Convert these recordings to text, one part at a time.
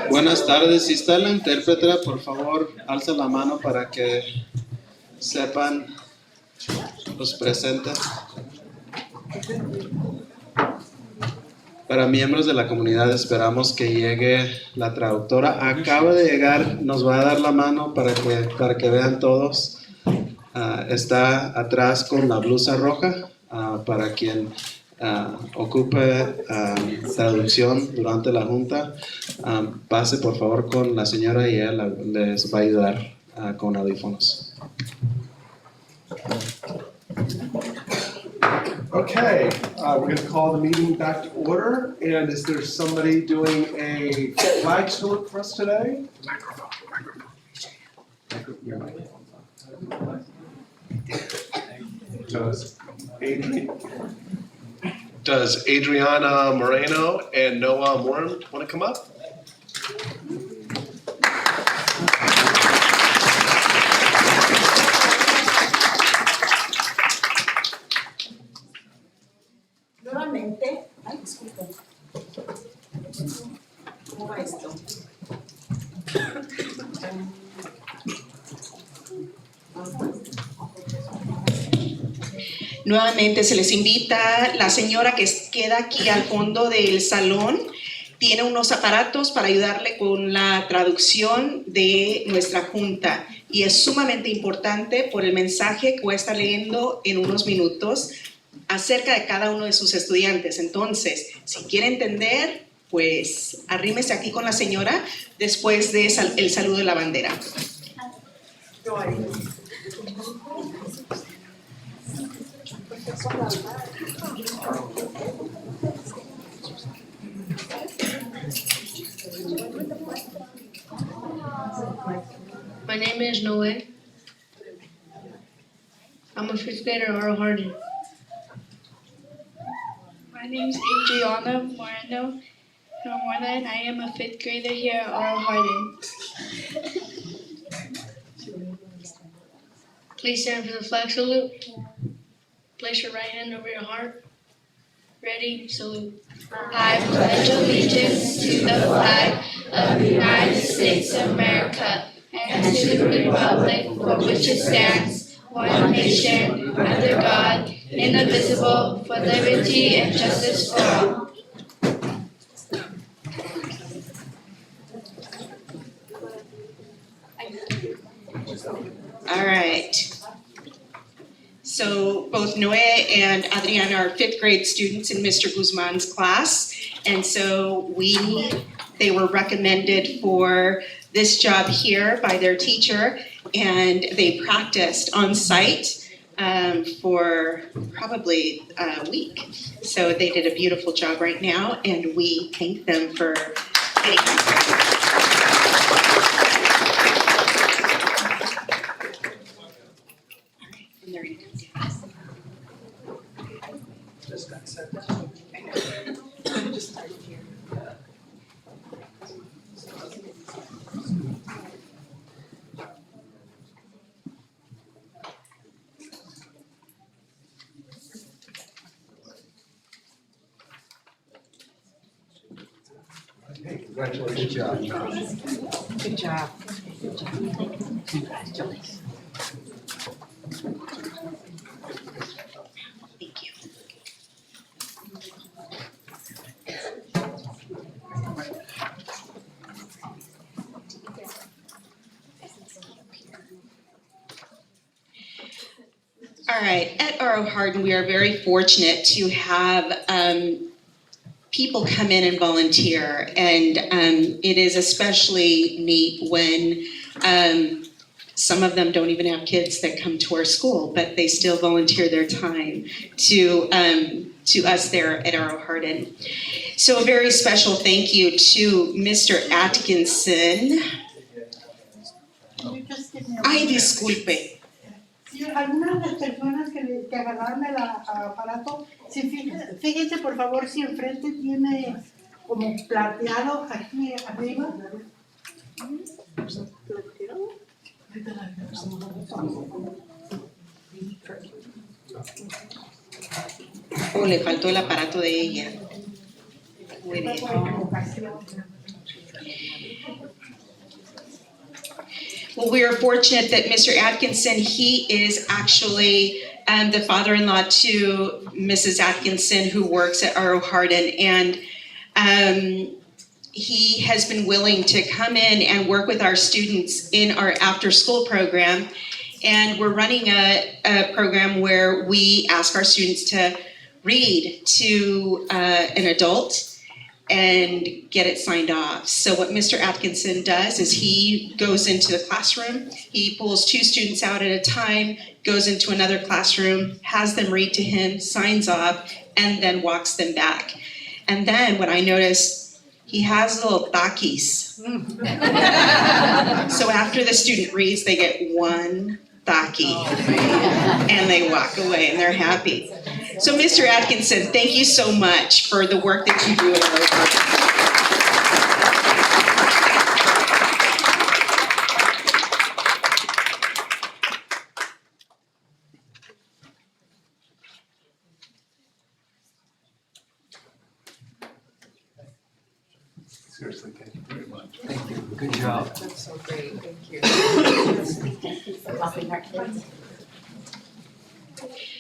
Buenas tardes, si está la intérprete, por favor, alza la mano para que sepan los presentes. Para miembros de la comunidad esperamos que llegue la traductora. Acaba de llegar, nos va a dar la mano para que vean todos. Está atrás con la blusa roja para quien ocupe traducción durante la junta. Pase por favor con la señora y ella les va a ayudar con audífonos. Okay, we're going to call the meeting back to order. And is there somebody doing a flag salute for us today? Your microphone's on. Does Adriana Moreno and Noah Morin want to come up? Nuevamente, ay, disculpen. ¿Cómo va esto? Nuevamente se les invita, la señora que queda aquí al fondo del salón tiene unos aparatos para ayudarle con la traducción de nuestra junta y es sumamente importante por el mensaje que voy a estar leyendo en unos minutos acerca de cada uno de sus estudiantes. Entonces, si quiere entender, pues arrímese aquí con la señora después de el saludo de la bandera. My name is Noel. I'm a fifth grader at Earl Hardin. My name is Adriana Moreno. And I am a fifth grader here at Earl Hardin. Please stand for the flag salute. Place your right hand over your heart. Ready, salute. I pledge allegiance to the flag of the United States of America and to the republic for which it stands, one nation, under God, indivisible, for liberty and justice for all. All right. So both Noe and Adriana are fifth grade students in Mr. Guzman's class. And so they were recommended for this job here by their teacher, and they practiced on site for probably a week. So they did a beautiful job right now, and we thank them for getting that. And they're gonna come down. Just got set down. I know. Just started here. Hey, congratulations. Good job. Good job. Good job. Congratulations. Thank you. All right, at R.O. Hardin, we are very fortunate to have people come in and volunteer, and it is especially neat when some of them don't even have kids that come to our school, but they still volunteer their time to us there at R.O. Hardin. So a very special thank you to Mr. Atkinson. Ay, disculpe. Sí, algunas de las personas que agarraron el aparato, fíjense por favor si enfrente tiene como plateado aquí arriba. Oh, le faltó el aparato de ella. Muy bien. Well, we are fortunate that Mr. Atkinson, he is actually the father-in-law to Mrs. Atkinson, who works at R.O. Hardin, and he has been willing to come in and work with our students in our after-school program. And we're running a program where we ask our students to read to an adult and get it signed off. So what Mr. Atkinson does is he goes into the classroom, he pulls 2 students out at a time, goes into another classroom, has them read to him, signs off, and then walks them back. And then what I noticed, he has little takis. So after the student reads, they get 1 taki, and they walk away and they're happy. So Mr. Atkinson, thank you so much for the work that you do at our program. Seriously, thank you very much. Thank you. Good job. That's so great, thank you.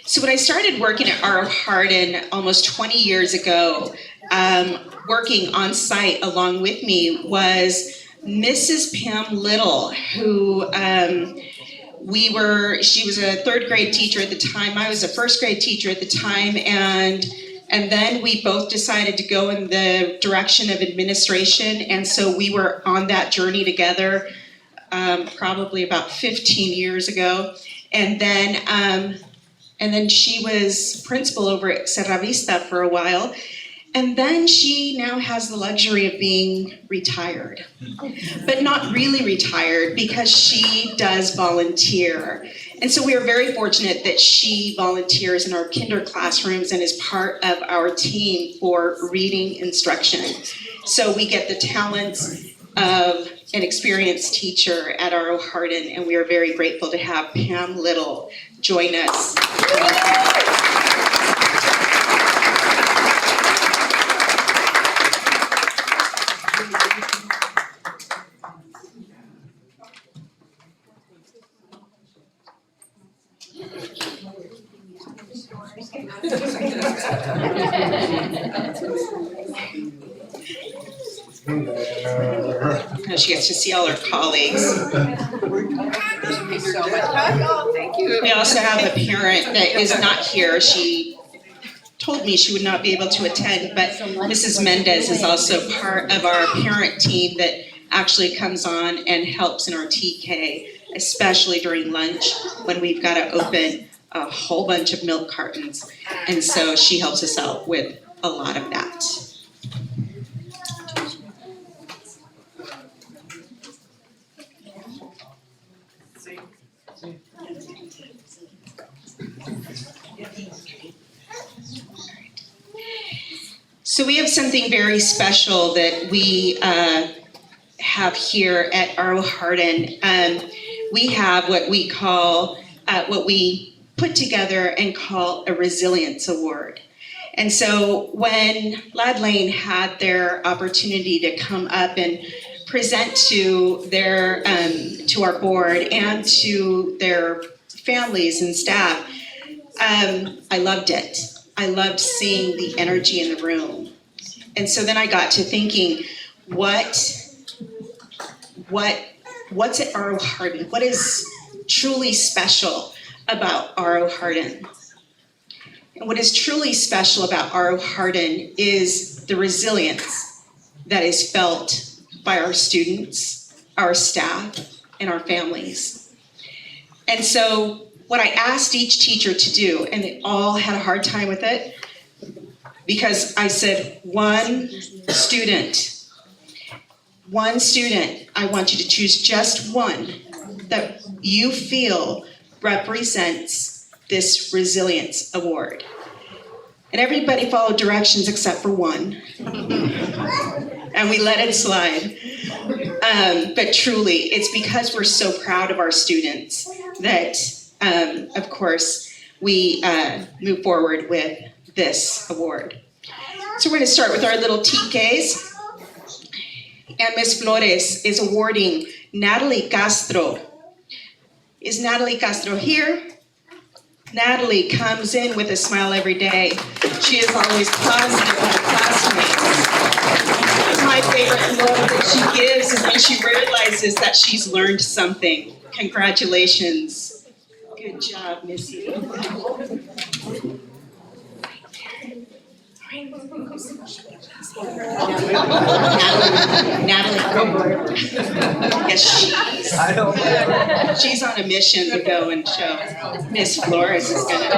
So when I started working at R.O. Hardin almost 20 years ago, working on site along with me was Mrs. Pam Little, who she was a 3rd grade teacher at the time. I was a 1st grade teacher at the time, and then we both decided to go in the direction of administration, and so we were on that journey together probably about 15 years ago. And then she was principal over at Serra Vista for a while. And then she now has the luxury of being retired, but not really retired because she does volunteer. And so we are very fortunate that she volunteers in our kinder classrooms and is part of our team for reading instruction. So we get the talents of an experienced teacher at R.O. Hardin, and we are very grateful to have Pam Little join us. Now she gets to see all her colleagues. Thank you so much. Oh, thank you. We also have a parent that is not here. She told me she would not be able to attend, but Mrs. Mendez is also part of our parent team that actually comes on and helps in our TK, especially during lunch when we've got to open a whole bunch of milk cartons. And so she helps us out with a lot of that. So we have something very special that we have here at R.O. Hardin. We have what we call, what we put together and call a resilience award. And so when Lad Lane had their opportunity to come up and present to their to our board and to their families and staff, I loved it. I loved seeing the energy in the room. And so then I got to thinking, what's at R.O. Hardin? What is truly special about R.O. Hardin? And what is truly special about R.O. Hardin is the resilience that is felt by our students, our staff, and our families. And so what I asked each teacher to do, and they all had a hard time with it, because I said, one student, I want you to choose just one that you feel represents this resilience award. And everybody followed directions except for one. And we let it slide. But truly, it's because we're so proud of our students that, of course, we move forward with this award. So we're going to start with our little TKs. And Ms. Flores is awarding Natalie Castro. Is Natalie Castro here? Natalie comes in with a smile every day. She is always positive on her classmates. My favorite look that she gives is when she realizes that she's learned something. Congratulations. Good job, Missy. Natalie. Yes, she's on a mission to go and show. Miss Flores is going to.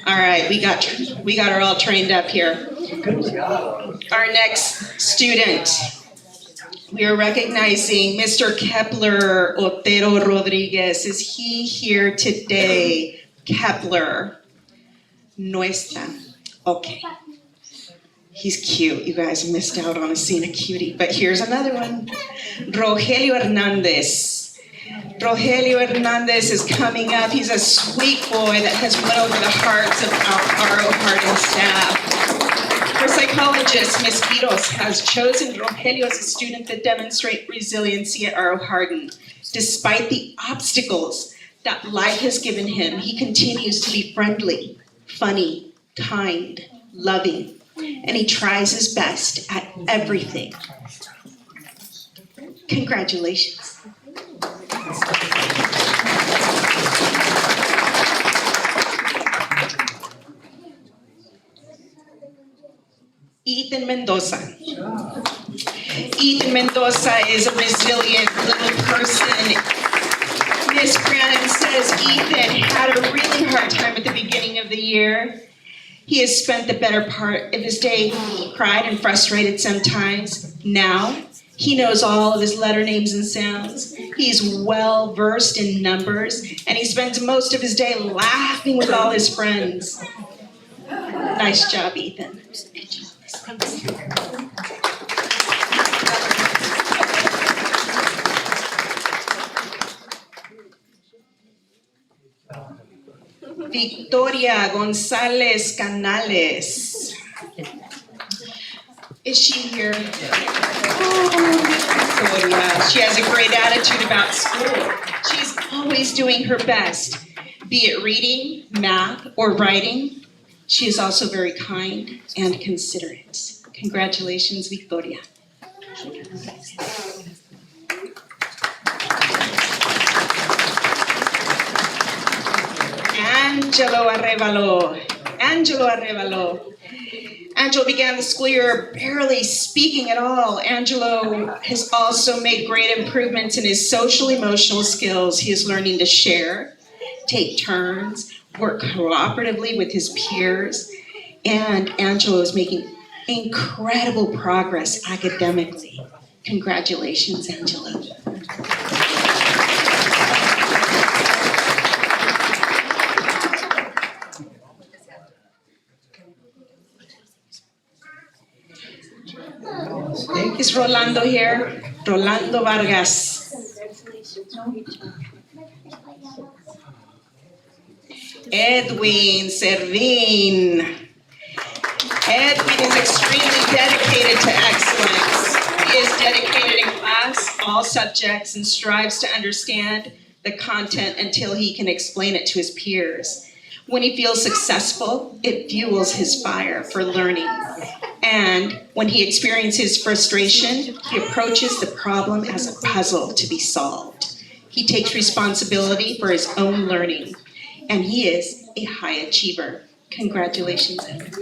All right, we got her all trained up here. Our next student, we are recognizing Mr. Kepler Otero Rodriguez. Is he here today? Kepler. No está. Okay. He's cute. You guys missed out on seeing a cutie. But here's another one. Rogelio Hernandez. Rogelio Hernandez is coming up. He's a sweet boy that has won over the hearts of our Hardin staff. Our psychologist, Ms. Quiros, has chosen Rogelio as a student that demonstrates resiliency at R.O. Hardin. Despite the obstacles that life has given him, he continues to be friendly, funny, kind, loving, and he tries his best at everything. Congratulations. Ethan Mendoza. Ethan Mendoza is a resilient little person. Miss Brannon says Ethan had a really hard time at the beginning of the year. He has spent the better part of his day cried and frustrated sometimes. Now, he knows all of his letter names and sounds. He's well versed in numbers, and he spends most of his day laughing with all his friends. Nice job, Ethan. Good job. Victoria Gonzalez Canales. Is she here? Oh, Victoria. She has a great attitude about school. She's always doing her best, be it reading, math, or writing. She is also very kind and considerate. Congratulations, Victoria. Angelo Arevalo. Angelo Arevalo. Angelo began the school year barely speaking at all. Angelo has also made great improvements in his social emotional skills. He is learning to share, take turns, work cooperatively with his peers, and Angelo is making incredible progress academically. Congratulations, Angelo. Is Rolando here? Rolando Vargas. Edwin Servin. Edwin is extremely dedicated to excellence. He is dedicated in class, all subjects, and strives to understand the content until he can explain it to his peers. When he feels successful, it fuels his fire for learning. And when he experiences frustration, he approaches the problem as a puzzle to be solved. He takes responsibility for his own learning, and he is a high achiever. Congratulations, Edwin.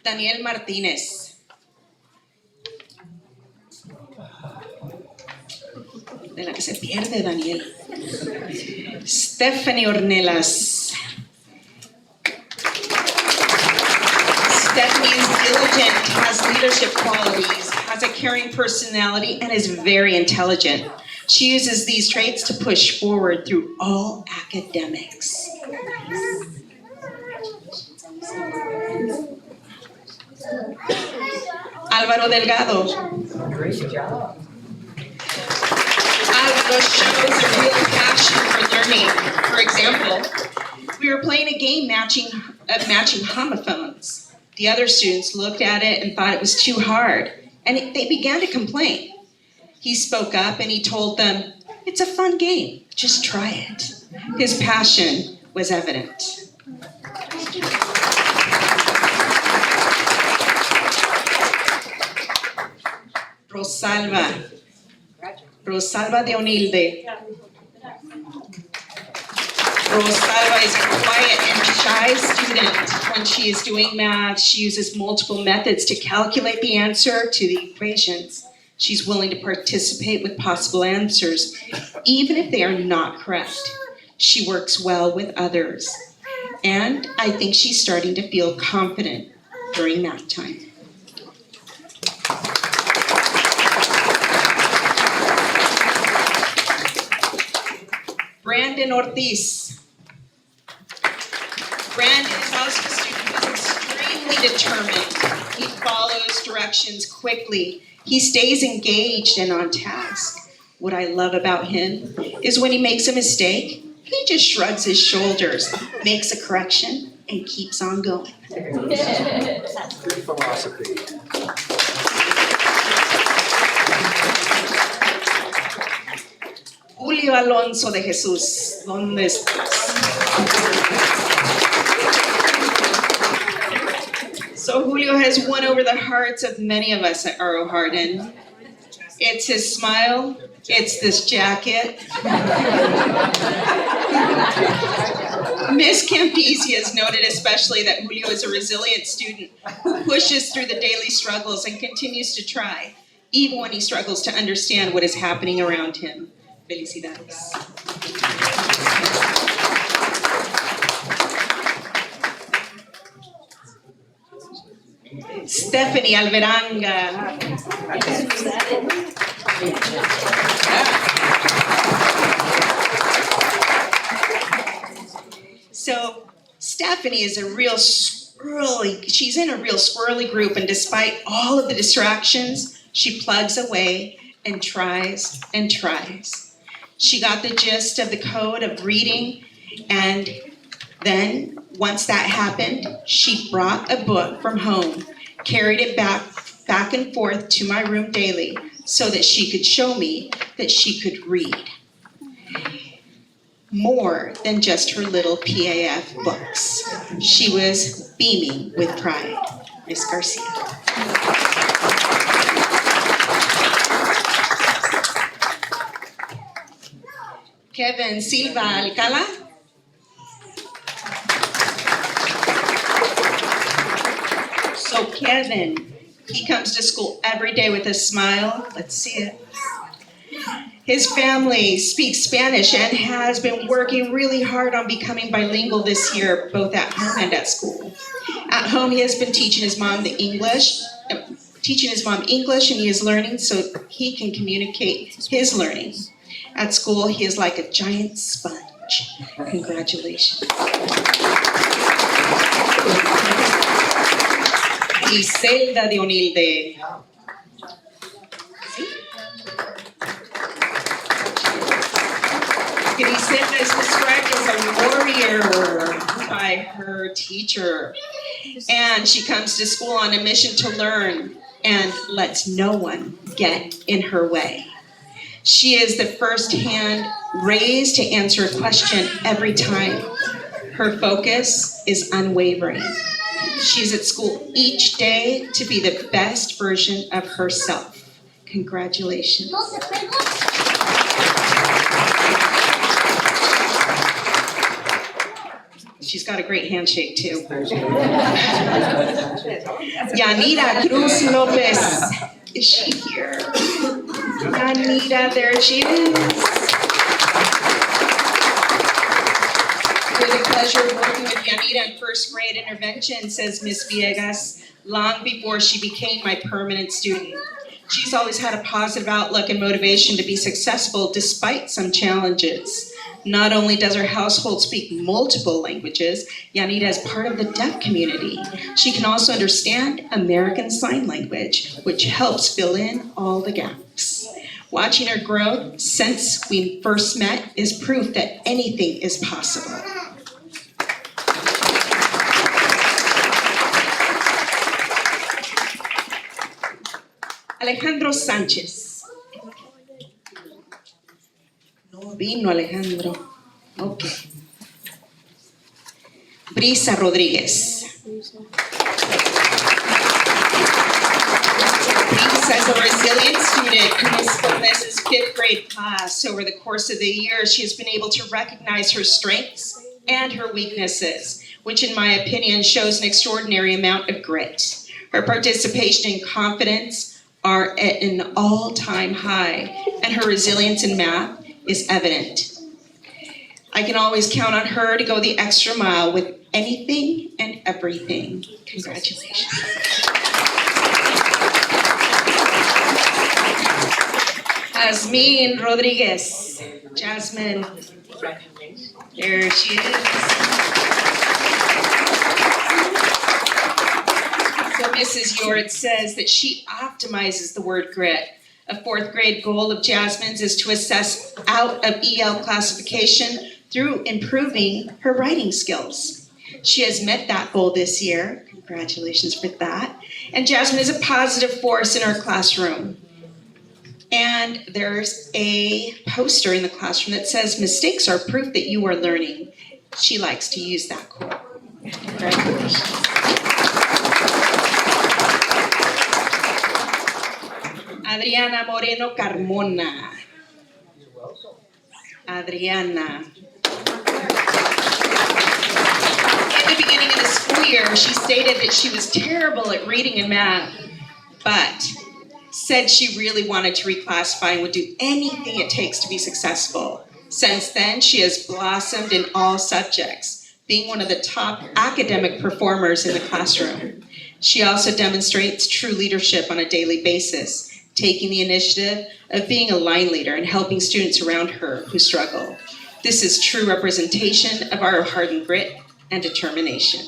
Daniel Martinez. De la que se pierde, Daniel. Stephanie Ornelas. Stephanie is diligent, has leadership caring personality and is very intelligent. She uses these traits to push forward through all academics. Álvaro Delgado. Great job. Álvaro shows a real passion for learning. For example, we were playing a game matching homophones. The other students looked at it and thought it was too hard, and they began to complain. He spoke up and he told them, "It's a fun game, just try it." His passion was evident. Rosalba de Onilde. Rosalba is a quiet and shy student. When she is doing math, she uses multiple methods to calculate the answer to the equations. She's willing to participate with possible answers, even if they are not correct. She works well with others. And I think she's starting to feel confident during math time. Brandon Ortiz. Brandon is also a student who is extremely determined. He follows directions quickly. He stays engaged and on task. What I love about him is when he makes a mistake, he just shrugs his shoulders, makes a correction, and keeps on going. Good philosophy. Julio Alonso de Jesús, ¿dónde estás? So Julio has won over the hearts of many of us at R.O. Hardin. It's his smile, it's this jacket. Miss Campisi has noted especially that Julio is a resilient student who pushes through the daily struggles and continues to try, even when he struggles to understand what is happening around him. Felicidades. Stephanie Alveranga. So Stephanie is she's in a real squirrely group, and despite all of the distractions, she plugs away and tries and tries. She got the gist of the code of reading, and then once that happened, she brought a book from home, carried it back and forth to my room daily so that she could show me that she could read. More than just her little PAF books. She was beaming with pride. Miss Garcia. Kevin Silva Alcala. So Kevin, he comes to school every day with a smile. Let's see it. His family speaks Spanish and has been working really hard on becoming bilingual this year, both at home and at school. At home, he has been teaching his mom English, and he is learning so he can communicate his learning. At school, he is like a giant sponge. Congratulations. Iselda de Onilde. Griselda is described as a warrior by her teacher. And she comes to school on a mission to learn and lets no one get in her way. She is the first hand raised to answer a question every time. Her focus is unwavering. She's at school each day to be the best version of herself. Congratulations. She's got a great handshake too. Yanira Cruz Lopez. Is she here? Yanira, there she is. We had the pleasure of working with Yanira in first grade intervention, says Miss Villegas, long before she became my permanent student. She's always had a positive outlook and motivation to be successful despite some challenges. Not only does her household speak multiple languages, Yanira is part of the deaf community. She can also understand American Sign Language, which helps fill in all the gaps. Watching her growth since we first met is proof that anything is possible. Alejandro Sánchez. No vino Alejandro. Ok. Brisa Rodríguez. Brisa is a resilient student in Miss Gomez's 5th grade class. Over the course of the year, she has been able to recognize her strengths and her weaknesses, which in my opinion shows an extraordinary amount of grit. Her participation and confidence are at an all-time high, and her resilience in math is evident. I can always count on her to go the extra mile with anything and everything. Congratulations. Jasmine Rodriguez. Jasmine. There she is. So Mrs. Yort says that she optimizes the word grit. A 4th grade goal of Jasmine's is to assess out of EL classification through improving her writing skills. She has met that goal this year. Congratulations for that. And Jasmine is a positive force in our classroom. And there's a poster in the classroom that says, "Mistakes are proof that you are learning." She likes to use that quote. Congratulations. Adriana Moreno Carmona. Adriana. In the beginning of the school year, she stated that she was terrible at reading and math, but said she really wanted to reclassify and would do anything it takes to be successful. Since then, she has blossomed in all subjects, being one of the top academic performers in the classroom. She also demonstrates true leadership on a daily basis, taking the initiative of being a line leader and helping students around her who struggle. This is true representation of our hardened grit and determination.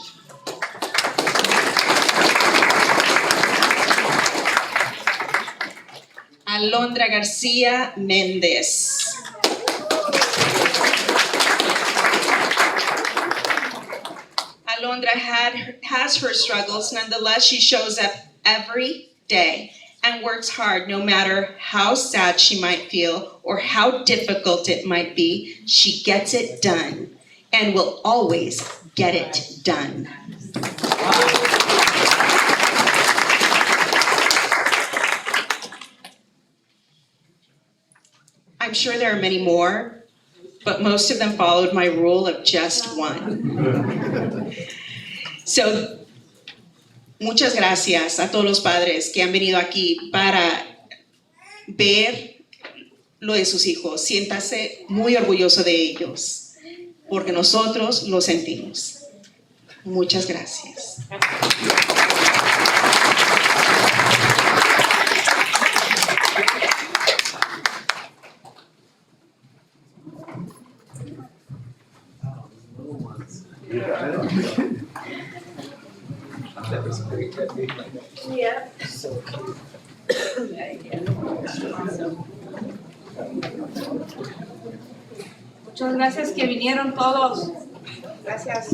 Alondra Garcia Mendez. Alondra has her struggles. Nonetheless, she shows up every day and works hard no matter how sad she might feel or how difficult it might be. She gets it done and will always get it done. I'm sure there are many more, but most of them followed my rule of just one. So, muchas gracias a todos los padres que han venido aquí para ver lo de sus hijos. Siéntase muy orgulloso de ellos, porque nosotros lo sentimos. Muchas gracias. Yeah. Muchas gracias que vinieron todos. Gracias.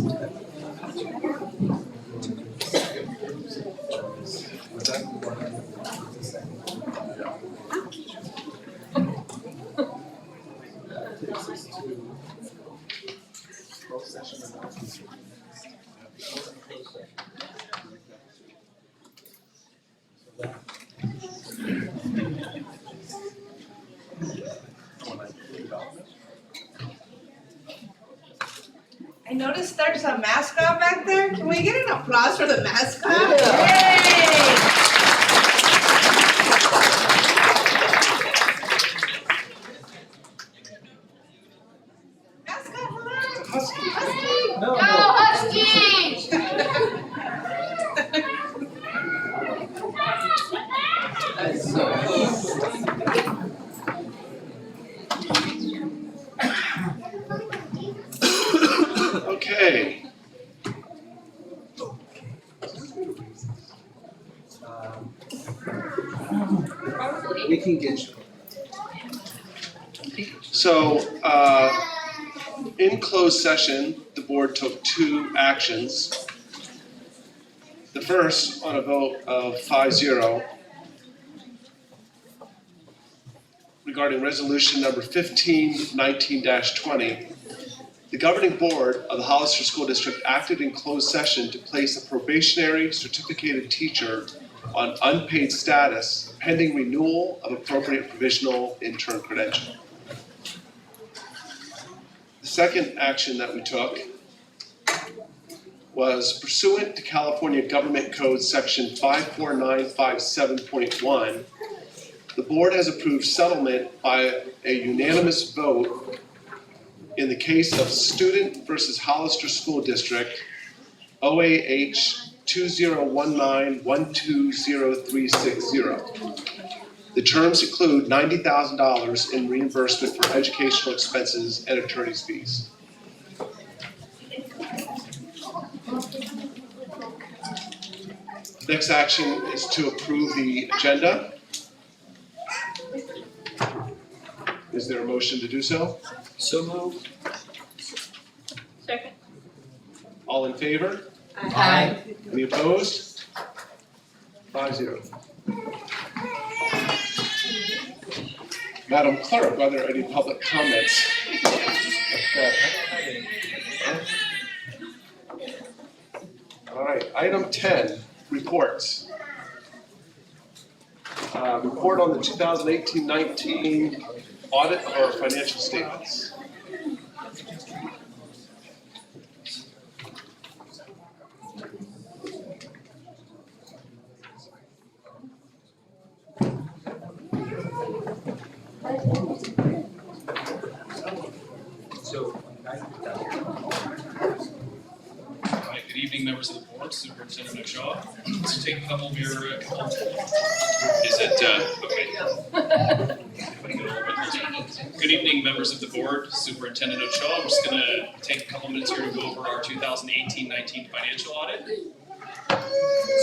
I noticed there's a mascot back there. Can we get an applause for the mascot? Yay! Mascot, hello. Husky. Go Huskies! That's so we can get you. So, in closed session, the board took 2 actions. The first, on a vote of 5-0, regarding resolution number 1519-20, the governing board of the Hollister School District acted in closed session to place a probationary certificated teacher on unpaid status pending renewal of appropriate provisional intern credential. The second action that we took was pursuant to California Government Code Section 54957.1, the board has approved settlement by a unanimous vote in the case of Student versus Hollister School District, OAH 2019-120360. The terms include $90,000 in reimbursement for educational expenses and attorney's fees. Next action is to approve the agenda. Is there a motion to do so? So moved. Second. All in favor? Aye. Any opposed? 5-0. Madam Clerk, are there any public comments? All right, item 10, reports. Report on the 2018-19 audit of our financial statements. Hi, good evening, members of the board, Superintendent Ochoa. So take a couple of your, is it, okay. Good evening, members of the board, Superintendent Ochoa. I'm just gonna take a couple minutes here to go over our 2018-19 financial audit.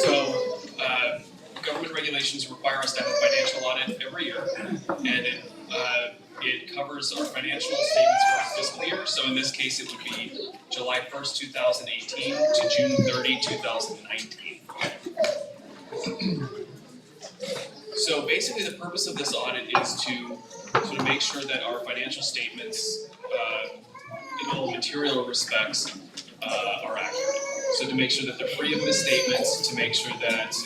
So, government regulations require us to have a financial audit every year, and it covers our financial statements for our fiscal year. So in this case, it would be July 1st, 2018 to June 30, 2019. So basically, the purpose of this audit is to sort of make sure that our financial statements, in all material respects, are accurate. So to make sure that they're free of misstatements, to make sure that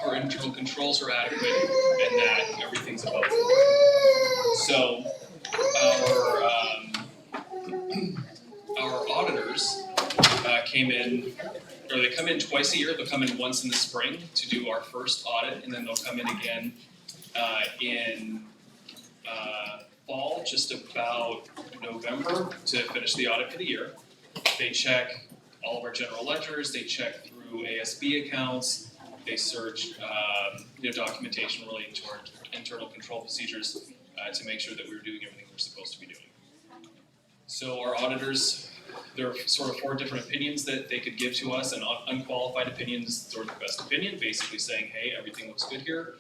our internal controls are adequate, and that everything's above board. So our auditors came in, or they come in twice a year. They'll come in once in the spring to do our first audit, and then they'll come in again in fall, just about November, to finish the audit for the year. They check all of our general ledgers. They check through ASB accounts. They search documentation relating to our internal control procedures to make sure that we're doing everything we're supposed to be doing. So our auditors, there are sort of 4 different opinions that they could give to us. An unqualified opinion is sort of the best opinion, basically saying, hey, everything looks good here.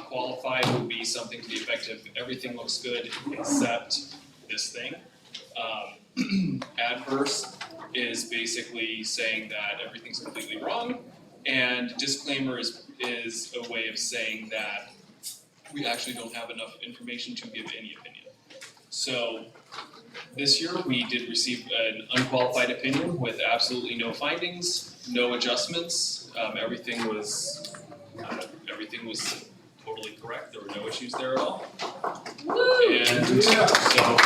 Qualified would be something to the effect of everything looks good except this thing. Adverse is basically saying that everything's completely wrong. And disclaimer is a way of saying that we actually don't have enough information to give any opinion. So this year we did receive an unqualified opinion with absolutely no findings, no adjustments. Everything was totally correct. There were no issues there at all. And so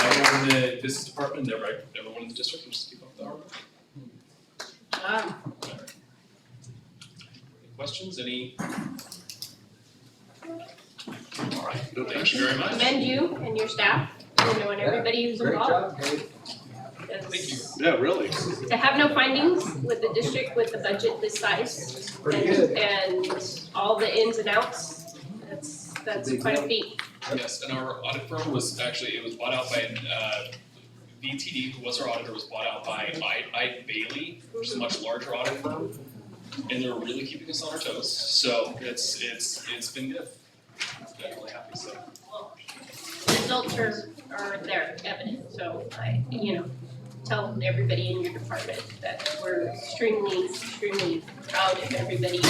everyone in the business department, everyone in the district will just keep up the hard work. Questions? Any? All right. No, thank you very much. Commend you and your staff, and everybody who's involved. Great job, Thank you. Yeah, really. To have no findings with the district with the budget this size and all the ins and outs, that's quite a feat. Yes, and our audit firm was actually, it was bought out by BTD, who was our auditor, was bought out by I Bailey, which is a much larger audit firm. and they're really keeping us on our toes. So it's been good. I've been really happy. So The results are there, evident, so I, tell everybody in your department that we're extremely, extremely proud of everybody's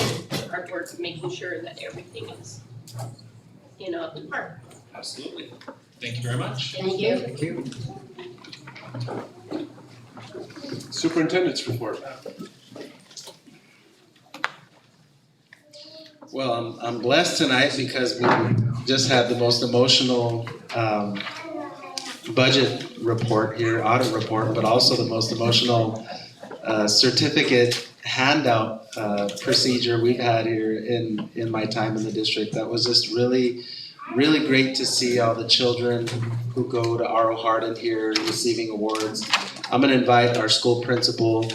hard work of making sure that everything is, up to par. absolutely. Thank you very much. Thank you. Thank you. Superintendent's report. Well, I'm blessed tonight because we just had the most emotional budget report here, audit report, but also the most emotional certificate handout procedure we've had here in my time in the district. That was just really great to see all the children who go to R.O. Hardin here receiving awards. I'm gonna invite our school principal,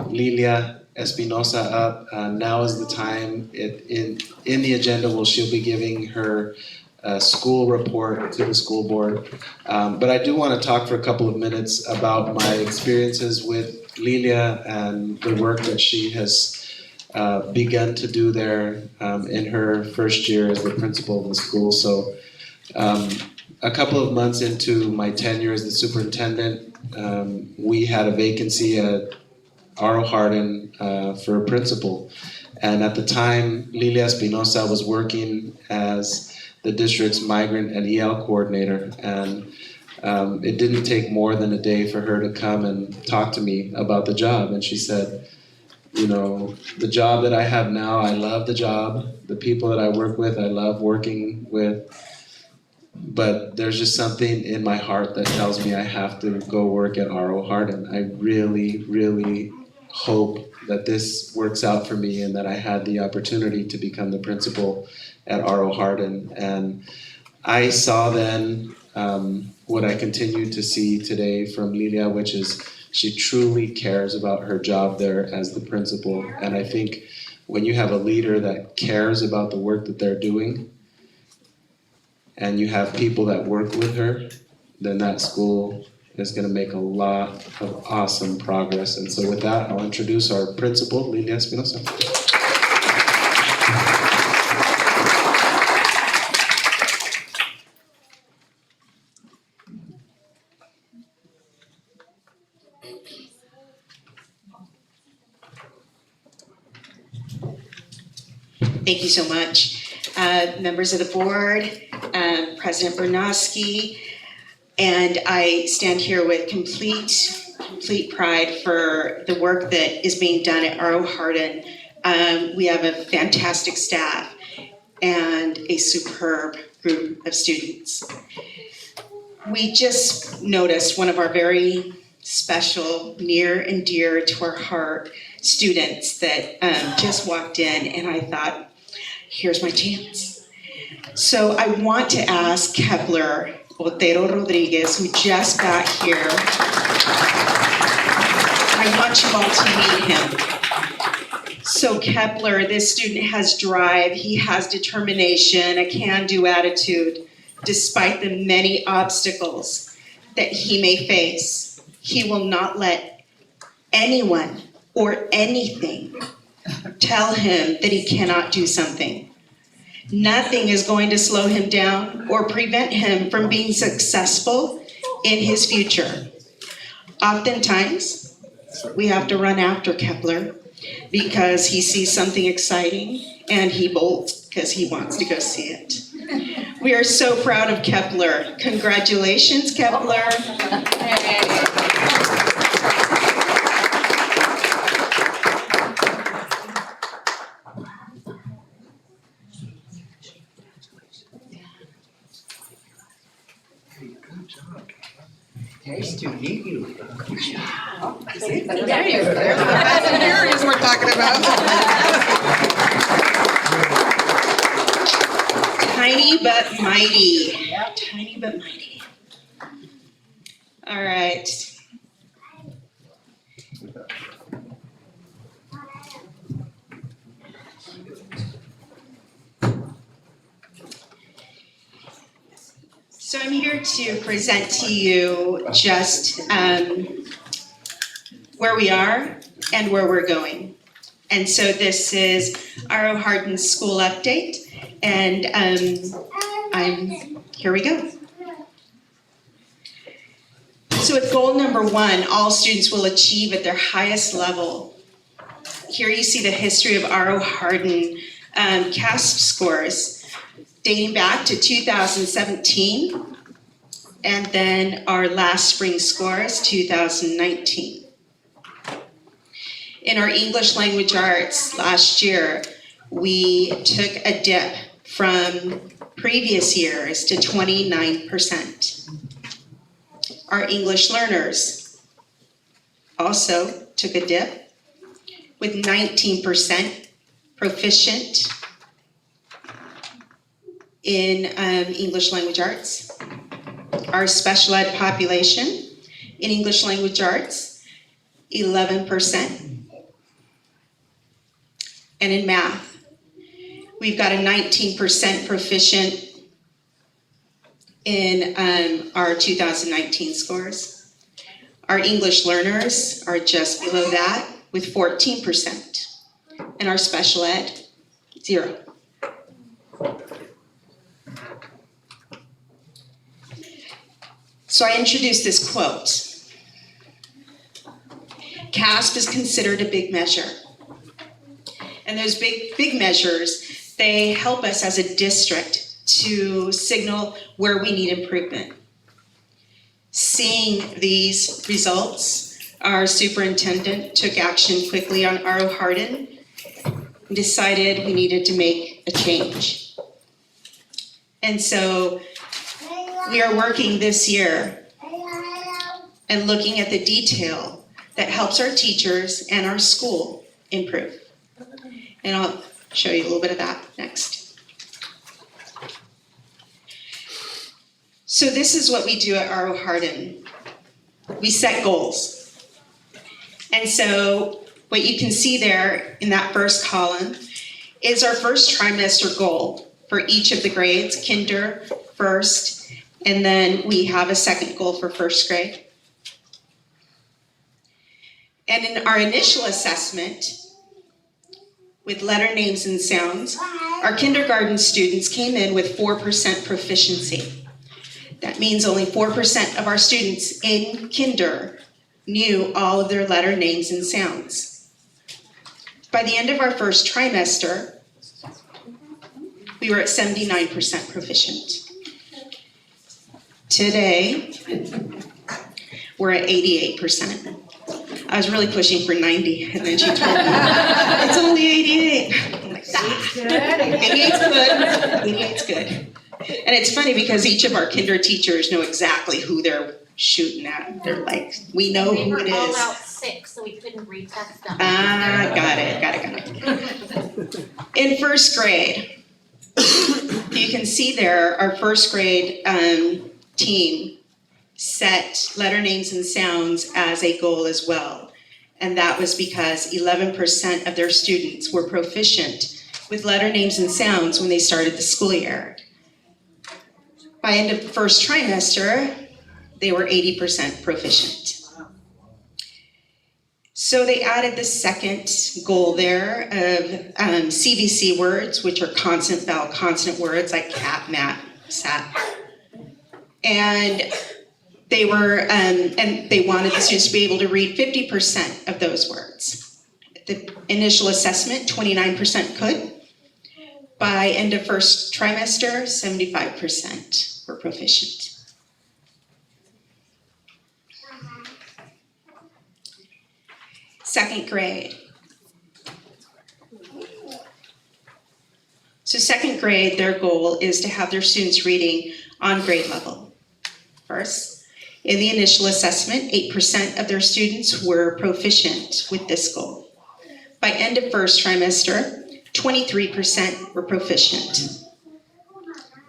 Lilia Espinosa up. Now is the time. In the agenda, she'll be giving her school report to the school board. But I do want to talk for a couple of minutes about my experiences with Lilia and the work that she has begun to do there in her first year as the principal of the school. So a couple of months into my tenure as the superintendent, we had a vacancy at R.O. Hardin for a principal. And at the time, Lilia Espinosa was working as the district's migrant and EL coordinator. And it didn't take more than a day for her to come and talk to me about the job. And she said, the job that I have now, I love the job. The people that I work with, I love working with. But there's just something in my heart that tells me I have to go work at R.O. Hardin. I really, really hope that this works out for me and that I had the opportunity to become the principal at R.O. Hardin. And I saw then what I continue to see today from Lilia, which is she truly cares about her job there as the principal. And I think when you have a leader that cares about the work that they're doing, and you have people that work with her, then that school is going to make a lot of awesome progress. And so with that, I'll introduce our principal, Lilia Espinosa. Thank you so much. Members of the board, President Bernowski, and I stand here with complete pride for the work that is being done at R.O. Hardin. We have a fantastic staff and a superb group of students. We just noticed one of our very special, near and dear to our heart students that just walked in, and I thought, here's my chance. So I want to ask Kepler Otero Rodriguez, who just got here. I want you all to meet him. So Kepler, this student has drive, he has determination, a can-do attitude, despite the many obstacles that he may face. He will not let anyone or anything tell him that he cannot do something. Nothing is going to slow him down or prevent him from being successful in his future. Oftentimes, we have to run after Kepler because he sees something exciting and he bolts because he wants to go see it. We are so proud of Kepler. Congratulations, Kepler. Nice to meet you. There you go. There's the fast and furious we're talking about. Tiny but mighty. Tiny but mighty. All right. So I'm here to present to you just where we are and where we're going. And so this is R.O. Hardin's school update, and here we go. So with goal number 1, all students will achieve at their highest level. Here you see the history of R.O. Hardin CASP scores dating back to 2017, and then our last spring scores, 2019. In our English language arts last year, we took a dip from previous years to 29%. Our English learners also took a dip with 19% proficient in English language arts. Our special ed population in English language arts, 11%. And in math, we've got a 19% proficient in our 2019 scores. Our English learners are just below that with 14%. And our special ed, 0. So I introduced this quote. CASP is considered a big measure. And those big measures, they help us as a district to signal where we need improvement. Seeing these results, our superintendent took action quickly on R.O. Hardin and decided we needed to make a change. And so we are working this year and looking at the detail that helps our teachers and our school improve. And I'll show you a little bit of that next. So this is what we do at R.O. Hardin. We set goals. And so what you can see there in that first column is our first trimester goal for each of the grades, kinder, first, and then we have a second goal for first grade. And in our initial assessment, with letter names and sounds, our kindergarten students came in with 4% proficiency. That means only 4% of our students in kinder knew all of their letter names and sounds. By the end of our first trimester, we were at 79% proficient. Today, we're at 88%. I was really pushing for 90, and then she told me, it's only 88. I'm like, 88's good, 88's good. And it's funny because each of our kinder teachers know exactly who they're shooting at. They're like, we know who it is. We were all out sick, so we couldn't retest them. Got it. In first grade, you can see there, our first grade team set letter names and sounds as a goal as well. And that was because 11% of their students were proficient with letter names and sounds when they started the school year. By end of the first trimester, they were 80% proficient. So they added the second goal there of CVC words, which are consonant, vowel, consonant words like cat, mat, sat. And they were, and they wanted the students to be able to read 50% of those words. The initial assessment, 29% could. By end of first trimester, 75% were proficient. Second grade. So second grade, their goal is to have their students reading on grade level. First, in the initial assessment, 8% of their students were proficient with this goal. By end of first trimester, 23% were proficient.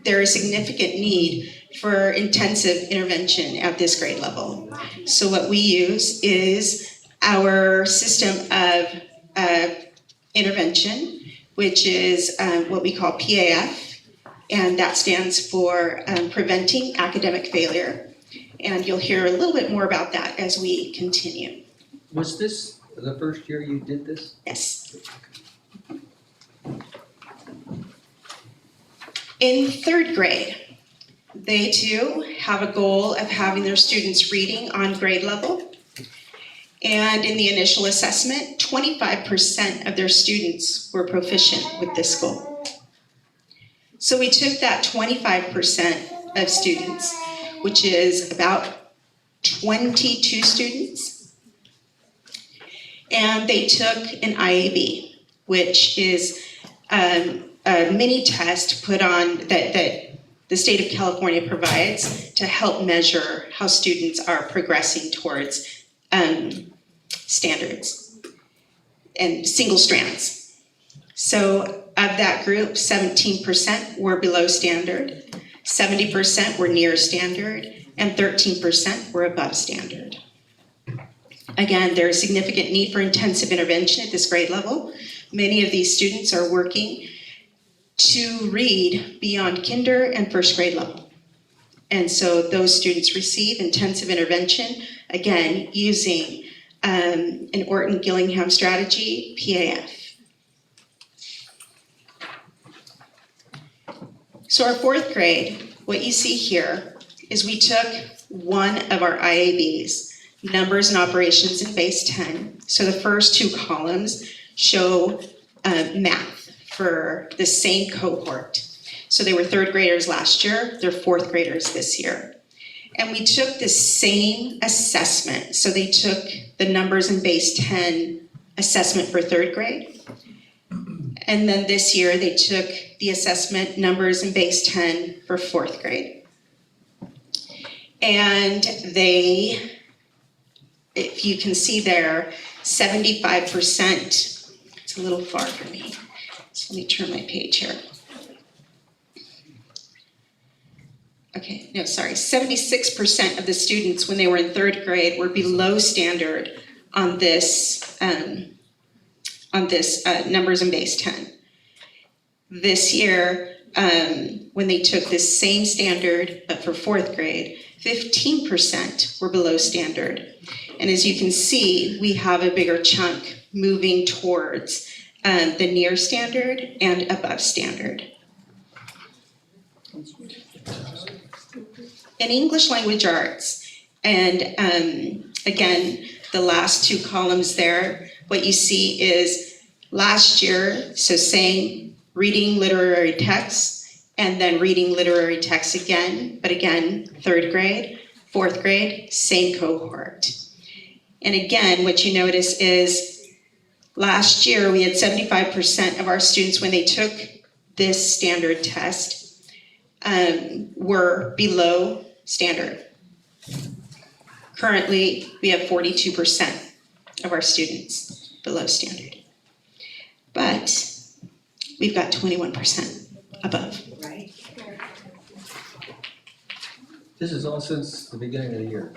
There is significant need for intensive intervention at this grade level. So what we use is our system of intervention, which is what we call PAF, and that stands for Preventing Academic Failure. And you'll hear a little bit more about that as we continue. Was this the first year you did this? Yes. In third grade, they too have a goal of having their students reading on grade level. And in the initial assessment, 25% of their students were proficient with this goal. So we took that 25% of students, which is about 22 students, and they took an IAB, which is a mini test put on that the state of California provides to help measure how students are progressing towards standards and single strands. So of that group, 17% were below standard, 70% were near standard, and 13% were above standard. Again, there is significant need for intensive intervention at this grade level. Many of these students are working to read beyond kinder and first grade level. And so those students receive intensive intervention, again, using an Orton-Gillingham strategy, PAF. So our fourth grade, what you see here is we took one of our IABs, numbers and operations in base 10. So the first two columns show math for the same cohort. So they were third graders last year, they're fourth graders this year. And we took the same assessment. So they took the numbers in base 10 assessment for third grade. And then this year they took the assessment numbers in base 10 for fourth grade. And they, if you can see there, 75%, it's a little far for me. So let me turn my page here. Okay, no, sorry, 76% of the students when they were in third grade were below standard on this numbers in base 10. This year, when they took this same standard, but for fourth grade, 15% were below standard. And as you can see, we have a bigger chunk moving towards the near standard and above standard. In English language arts, and again, the last two columns there, what you see is last year, so same reading literary texts, and then reading literary texts again, but again, third grade, fourth grade, same cohort. And again, what you notice is last year we had 75% of our students when they took this standard test were below standard. Currently, we have 42% of our students below standard. But we've got 21% above. Right. This is all since the beginning of the year.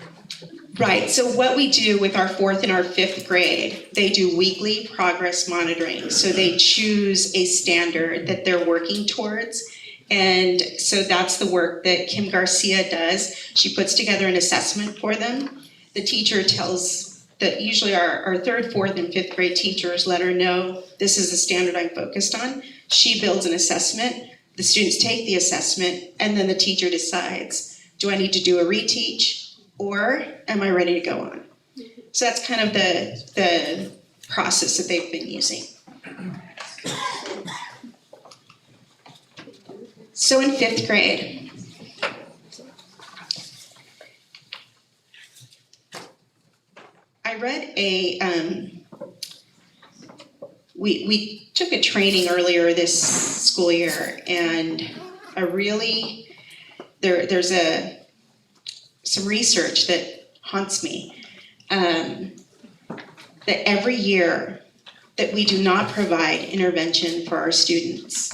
Right, so what we do with our fourth and our fifth grade, they do weekly progress monitoring. So they choose a standard that they're working towards. And so that's the work that Kim Garcia does. She puts together an assessment for them. The teacher tells that usually our third, fourth, and fifth grade teachers let her know this is the standard I'm focused on. She builds an assessment, the students take the assessment, and then the teacher decides, do I need to do a reteach or am I ready to go on? So that's kind of the process that they've been using. So in fifth grade, I read we took a training earlier this school year, and there's some research that haunts me, that every year that we do not provide intervention for our students,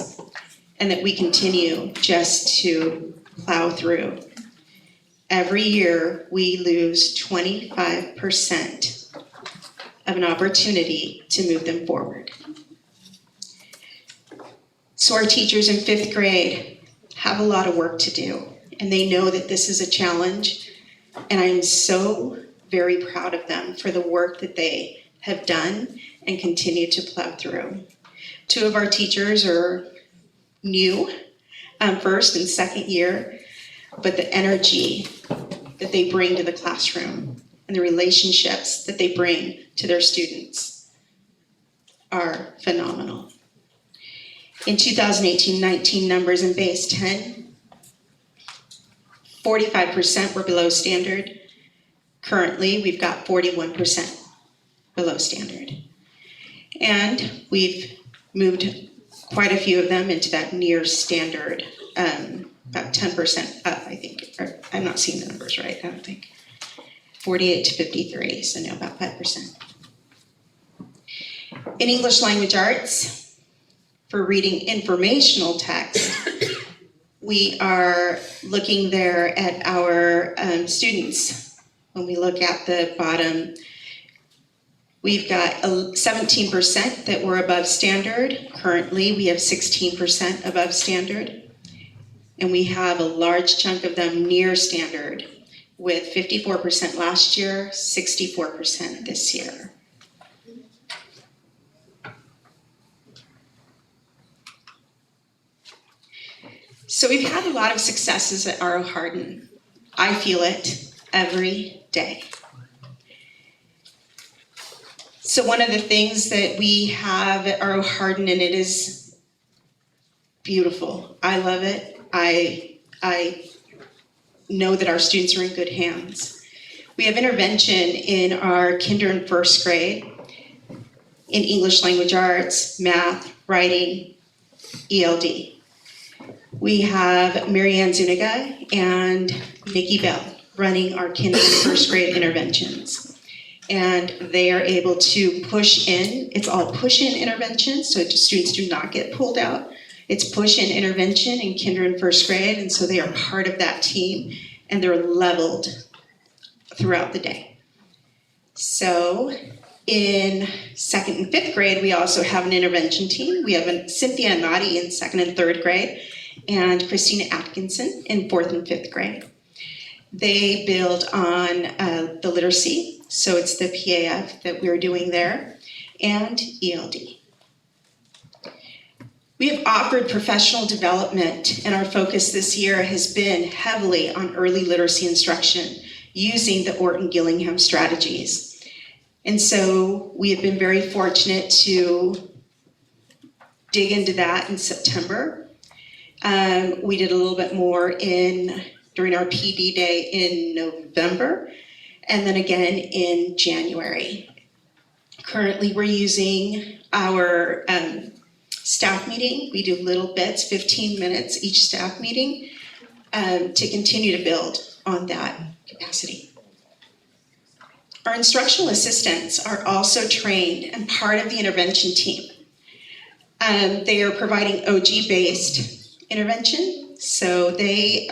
and that we continue just to plow through. Every year, we lose 25% of an opportunity to move them forward. So our teachers in fifth grade have a lot of work to do, and they know that this is a challenge, and I'm so very proud of them for the work that they have done and continue to plow through. 2 of our teachers are new, first and second year, but the energy that they bring to the classroom and the relationships that they bring to their students are phenomenal. In 2018-19 numbers in base 10, 45% were below standard. Currently, we've got 41% below standard. And we've moved quite a few of them into that near standard, about 10% up, I think. Or, I'm not seeing the numbers right, I don't think. 48 to 53, so no, about 5%. In English language arts, for reading informational text, we are looking there at our students. When we look at the bottom, we've got 17% that were above standard. Currently, we have 16% above standard. And we have a large chunk of them near standard, with 54% last year, 64% this year. So we've had a lot of successes at R.O. Hardin. I feel it every day. So one of the things that we have at R.O. Hardin, and it is beautiful, I love it. I know that our students are in good hands. We have intervention in our kinder and first grade, in English language arts, math, writing, ELD. We have Marianne Zuniga and Nikki Bell running our kinder and first grade interventions. And they are able to push in. It's all push-in intervention, so students do not get pulled out. It's push-in intervention in kinder and first grade, and so they are part of that team, and they're leveled throughout the day. So in second and fifth grade, we also have an intervention team. We have Cynthia Nadi in second and third grade, and Christina Atkinson in fourth and fifth grade. They build on the literacy, so it's the PAF that we're doing there, and ELD. We have offered professional development, and our focus this year has been heavily on early literacy instruction using the Orton-Gillingham strategies. And so we have been very fortunate to dig into that in September. We did a little bit more during our PD day in November, and then again in January. Currently, we're using our staff meeting. We do little bits, 15 minutes each staff meeting, to continue to build on that capacity. Our instructional assistants are also trained and part of the intervention team. They are providing OG-based intervention, so they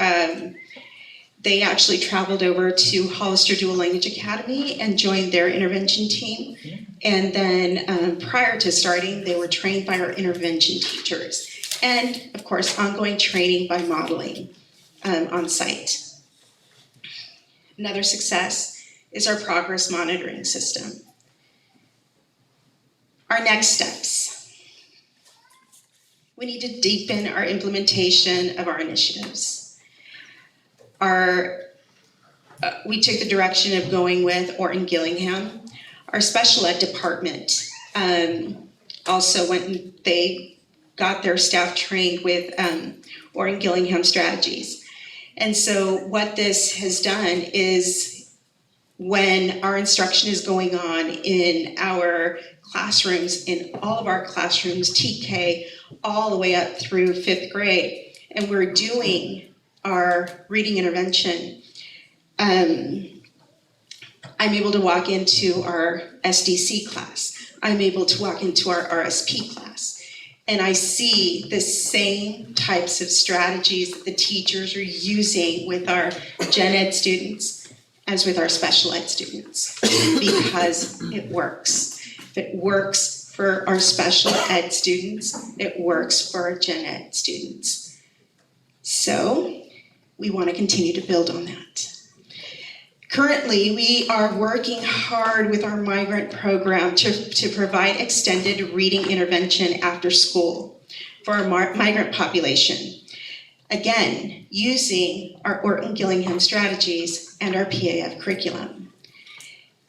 actually traveled over to Hollister Dual Language Academy and joined their intervention team. And then prior to starting, they were trained by our intervention teachers. And of course, ongoing training by modeling on site. Another success is our progress monitoring system. Our next steps. We need to deepen our implementation of our initiatives. We took the direction of going with Orton-Gillingham. Our special ed department also went and they got their staff trained with Orton-Gillingham strategies. And so what this has done is when our instruction is going on in our classrooms, in all of our classrooms, TK, all the way up through fifth grade, and we're doing our reading intervention, I'm able to walk into our SDC class. I'm able to walk into our RSP class. And I see the same types of strategies that the teachers are using with our gen ed students as with our special ed students, because it works. If it works for our special ed students, it works for our gen ed students. So we want to continue to build on that. Currently, we are working hard with our migrant program to provide extended reading intervention after school for our migrant population. Again, using our Orton-Gillingham strategies and our PAF curriculum.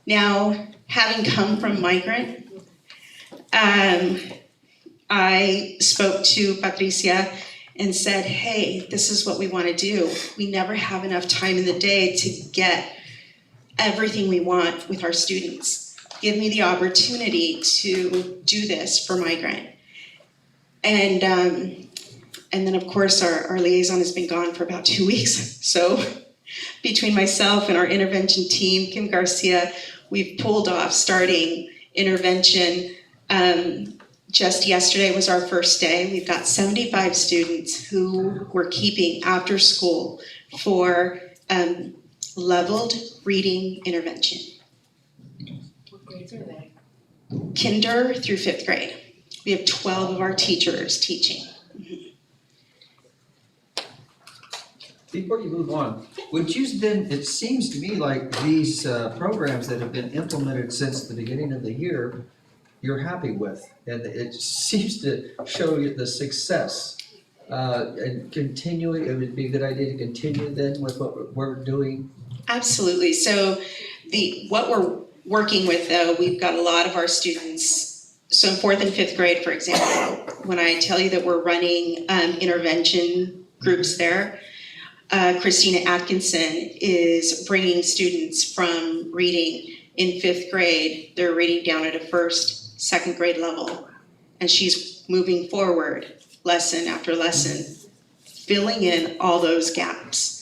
Now, having come from migrant, I spoke to Patricia and said, hey, this is what we want to do. We never have enough time in the day to get everything we want with our students. Give me the opportunity to do this for migrant. And then of course our liaison has been gone for about 2 weeks. So between myself and our intervention team, Kim Garcia, we've pulled off starting intervention. Just yesterday was our first day. We've got 75 students who we're keeping after school for leveled reading intervention. What grades are they? Kinder through 5th grade. We have 12 of our teachers teaching. Before you move on, would you then, it seems to me like these programs that have been implemented since the beginning of the year, you're happy with, and it seems to show you the success. And continuing, it would be a good idea to continue then with what we're doing. Absolutely. So what we're working with though, we've got a lot of our students. So in 4th and 5th grade, for example, when I tell you that we're running intervention groups there, Christina Atkinson is bringing students from reading in 5th grade. They're reading down at a 1st, 2nd grade level, and she's moving forward lesson after lesson, filling in all those gaps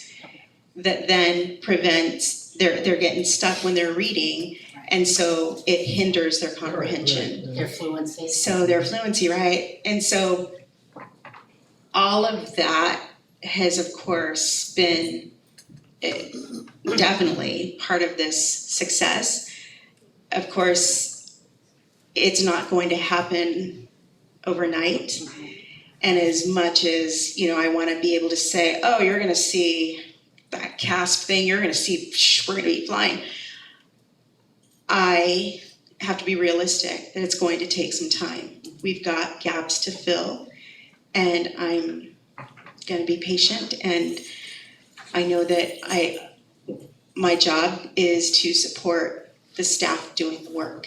that then prevents, they're getting stuck when they're reading, and so it hinders their comprehension. Their fluency. So their fluency, right? And so all of that has, of course, been definitely part of this success. Of course, it's not going to happen overnight. And as much as, I want to be able to say, oh, you're going to see that CASP thing, you're going to see, we're going to be flying. I have to be realistic that it's going to take some time. We've got gaps to fill, and I'm going to be patient, and I know that my job is to support the staff doing the work.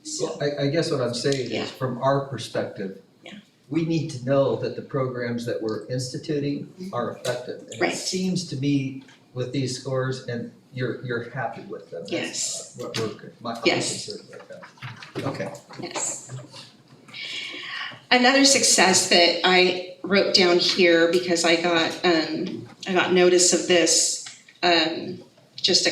So, Well, I guess what I'm saying Yeah. is, from our perspective, Yeah. we need to know that the programs that we're instituting are effective. And Right. it seems to me with these scores, and you're happy with them. Yes. That's what I'm Yes. concerned with that. Okay. yes. Another success that I wrote down here, because I got notice of this just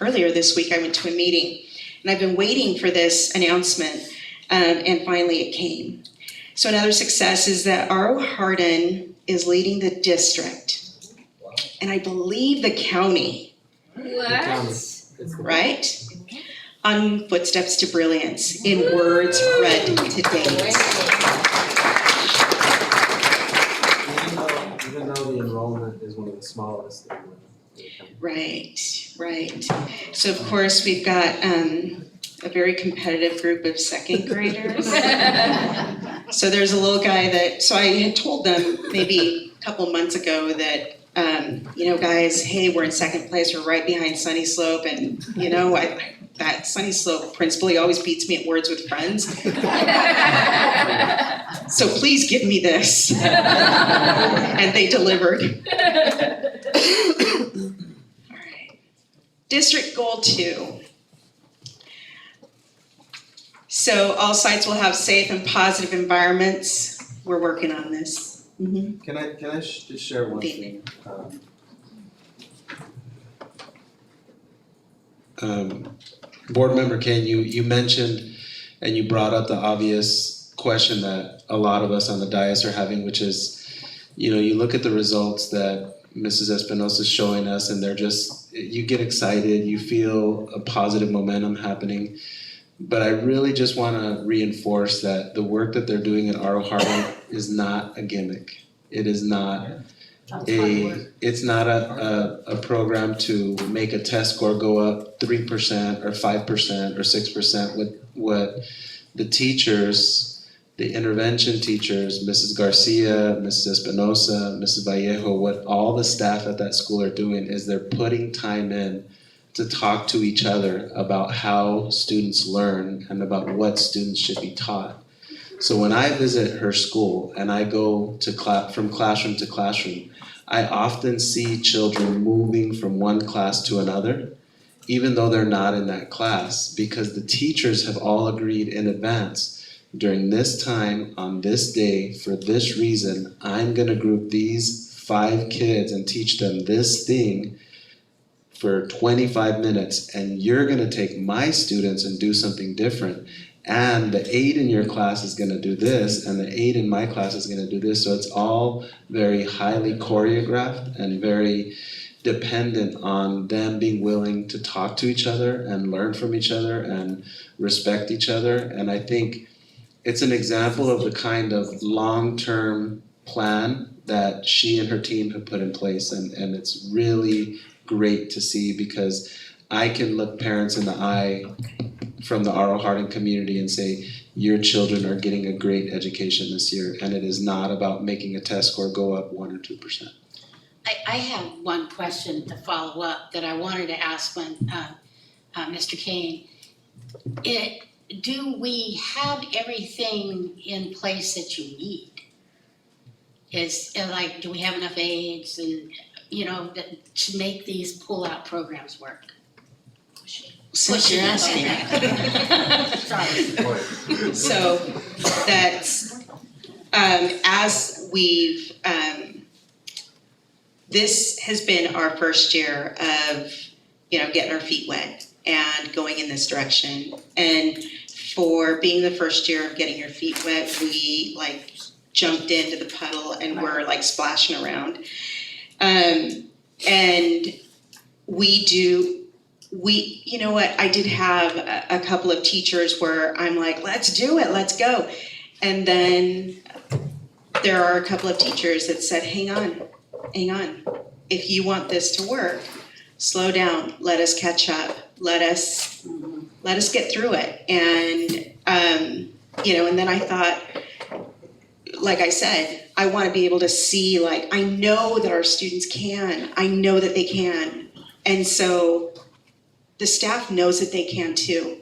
earlier this week I went to a meeting, and I've been waiting for this announcement, and finally it came. So another success is that R.O. Hardin is leading the district, and I believe the county, What? right? On Footsteps to Brilliance, in words read to date. Even though the enrollment is one of the smallest. Right. So of course, we've got a very competitive group of 2nd graders. So there's a little guy so I had told them maybe a couple months ago that, guys, hey, we're in 2nd place, we're right behind Sunny Slope, and that Sunny Slope principal, he always beats me at Words with Friends. So please give me this. And they delivered. All right. District Goal 2. So all sites will have safe and positive environments. We're working on this. Mm-hmm. Can I just share one thing? Board Member Kane, you mentioned and you brought up the obvious question that a lot of us on the dais are having, which is, you look at the results that Mrs. Espinosa is showing us, and you get excited, you feel a positive momentum happening. But I really just want to reinforce that the work that they're doing at R.O. Hardin is not a gimmick. It is not. it's not a program to make a test score go up 3% or 5% or 6%. What the teachers, the intervention teachers, Mrs. Garcia, Mrs. Espinosa, Mrs. Vallejo, what all the staff at that school are doing is they're putting time in to talk to each other about how students learn and about what students should be taught. So when I visit her school and I go to from classroom to classroom, I often see children moving from one class to another, even though they're not in that class, because the teachers have all agreed in advance, during this time, on this day, for this reason, I'm gonna group these 5 kids and teach them this thing for 25 minutes, and you're gonna take my students and do something different. And the 8 in your class is gonna do this, and the 8 in my class is gonna do this. So it's all very highly choreographed and very dependent on them being willing to talk to each other and learn from each other and respect each other. And I think it's an example of the kind of long-term plan that she and her team have put in place, and it's really great to see, because I can look parents in the eye from the R.O. Harding community and say, your children are getting a great education this year, and it is not about making a test score go up 1 or 2%. I have one question to follow up that I wanted to ask when Mr. Kane. Do we have everything in place that you need? Do we have enough aides and, to make these pull-out programs work? Since you're asking. Sorry. So that's, as we've, this has been our first year of, getting our feet wet and going in this direction. And for being the first year of getting your feet wet, we jumped into the puddle and we're splashing around. And you know what, I did have a couple of teachers where I'm like, let's do it, let's go. And then there are a couple of teachers that said, hang on. If you want this to work, slow down, let us catch up, let us get through it. And, and then I thought, like I said, I want to be able to see, I know that our students can, I know that they can. And so the staff knows that they can too,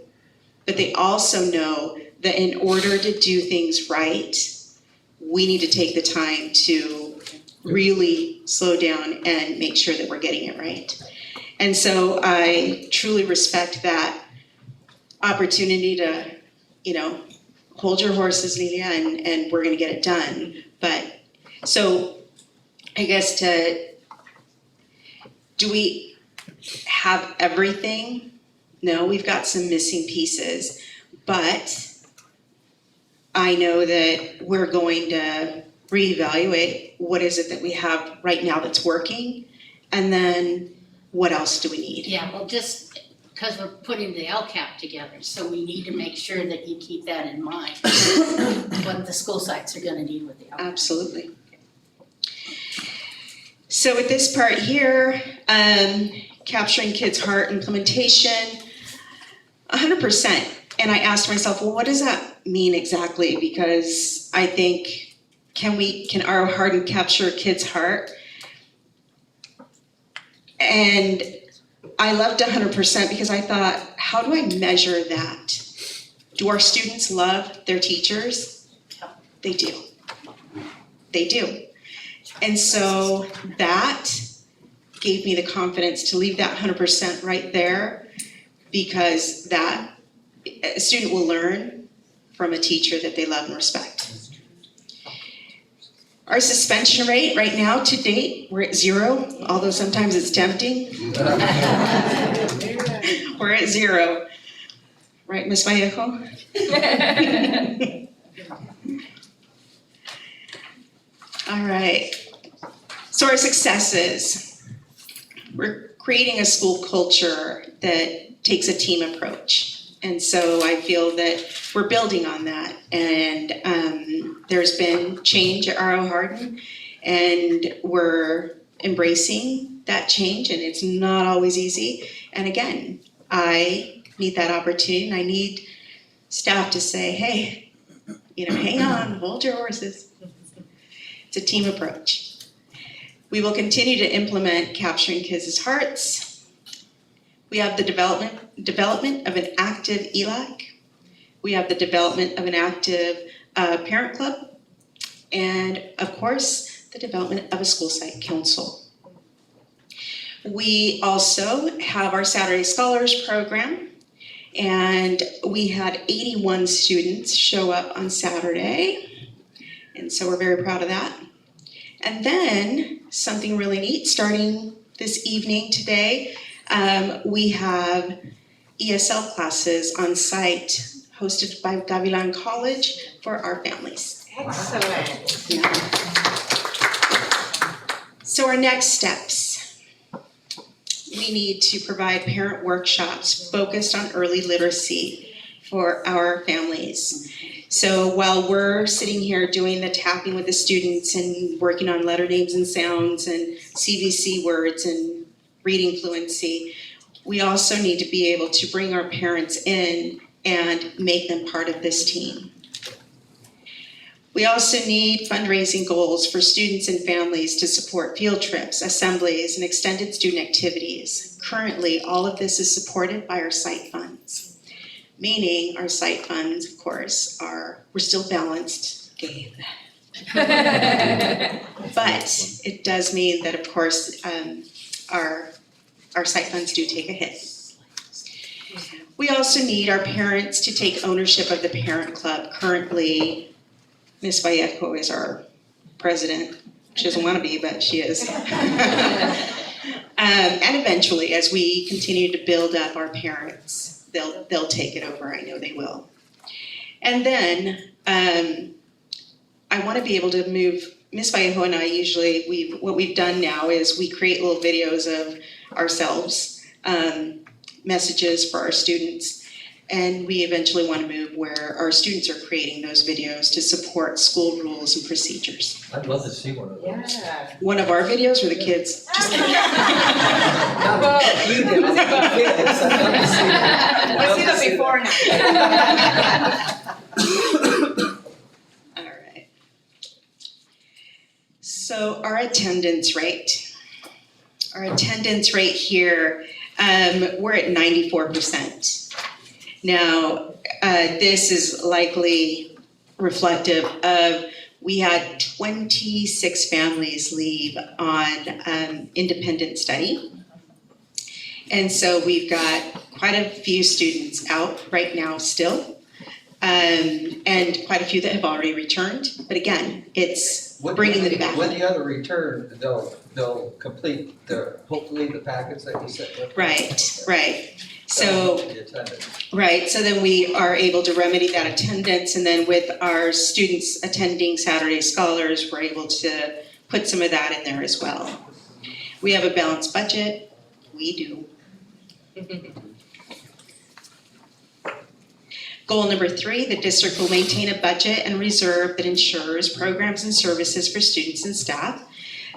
but they also know that in order to do things right, we need to take the time to really slow down and make sure that we're getting it right. And so I truly respect that opportunity to, hold your horses, Lilia, and we're gonna get it done. But, so I guess do we have everything? No, we've got some missing pieces, but I know that we're going to reevaluate what is it that we have right now that's working, and then what else do we need? Yeah, well, just because we're putting the LCAP together, so we need to make sure that you keep that in mind, what the school sites are gonna need with the LCAP. Absolutely. So with this part here, capturing kids' heart implementation, 100%. And I asked myself, well, what does that mean exactly? Because I think, can R.O. Harding capture a kid's heart? And I loved 100% because I thought, how do I measure that? Do our students love their teachers? They do. They do. And so that gave me the confidence to leave that 100% right there, because that a student will learn from a teacher that they love and respect. Our suspension rate right now to date, we're at 0, although sometimes it's tempting. We're at 0. Right, Ms. Vallejo? All right. So our successes. We're creating a school culture that takes a team approach. And so I feel that we're building on that. And there's been change at R.O. Harding. And we're embracing that change, and it's not always easy. And again, I need that opportunity, and I need staff to say, hey, hang on, hold your horses. It's a team approach. We will continue to implement Capturing Kids' Hearts. We have the development of an active ELAC. We have the development of an active parent club. And of course, the development of a school site council. We also have our Saturday Scholars program. And we had 81 students show up on Saturday. And so we're very proud of that. And then something really neat, starting this evening today, we have ESL classes on site hosted by Gavilan College for our families. Excellent. Yeah. So our next steps. We need to provide parent workshops focused on early literacy for our families. So while we're sitting here doing the tapping with the students and working on letter names and sounds and CVC words and reading fluency, we also need to be able to bring our parents in and make them part of this team. We also need fundraising goals for students and families to support field trips, assemblies, and extended student activities. Currently, all of this is supported by our site funds, meaning our site funds, of course, we're still balanced, Gabe. But it does mean that, of course, our site funds do take a hit. We also need our parents to take ownership of the parent club. Currently, Ms. Vallejo is our president. She doesn't want to be, but she is. And eventually, as we continue to build up our parents, they'll take it over. I know they will. And then I want to be able to move. Ms. Vallejo and I usually, what we've done now is we create little videos of ourselves, messages for our students. And we eventually want to move where our students are creating those videos to support school rules and procedures. I'd love to see one of those. Yeah. One of our videos or the kids? Just kidding. You did, I think the kids, I'd love to see that. Let's see the before All now. right. So our attendance rate. Our attendance rate here, we're at 94%. Now, this is likely reflective of, we had 26 families leave on independent study. And so we've got quite a few students out right now still, and quite a few that have already returned. But again, it's bringing them back. When the other return, they'll complete hopefully the packets that you sent with. Right. So then we are able to remedy that attendance, and then with our students attending Saturday Scholars, we're able to put some of that in there as well. We have a balanced budget. We do. Goal number 3, the district will maintain a budget and reserve that ensures programs and services for students and staff.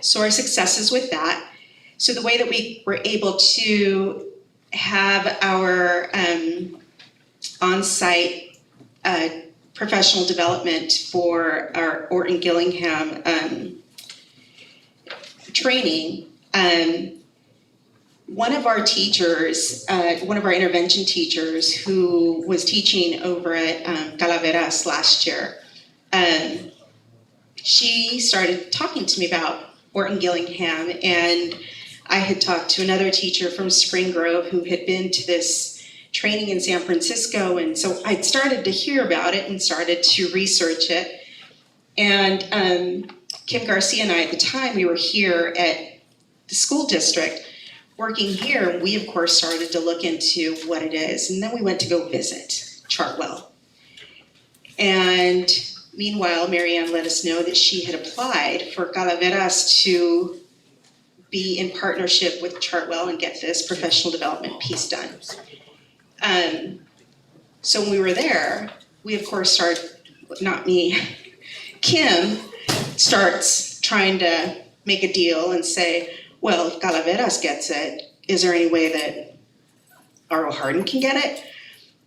So our successes with that. So the way that we were able to have our on-site professional development for our Orton Gillingham training, one of our teachers, one of our intervention teachers who was teaching over at Calaveras last year, she started talking to me about Orton Gillingham, and I had talked to another teacher from Spring Grove who had been to this training in San Francisco, and so I'd started to hear about it and started to research it. And Kim Garcia and I, at the time, we were here at the school district working here, and we of course started to look into what it is, and then we went to go visit Chartwell. And meanwhile, Marianne let us know that she had applied for Calaveras to be in partnership with Chartwell and get this professional development piece done. So when we were there, we of course started, not me, Kim starts trying to make a deal and say, well, if Calaveras gets it, is there any way that R.O. Hardin can get it?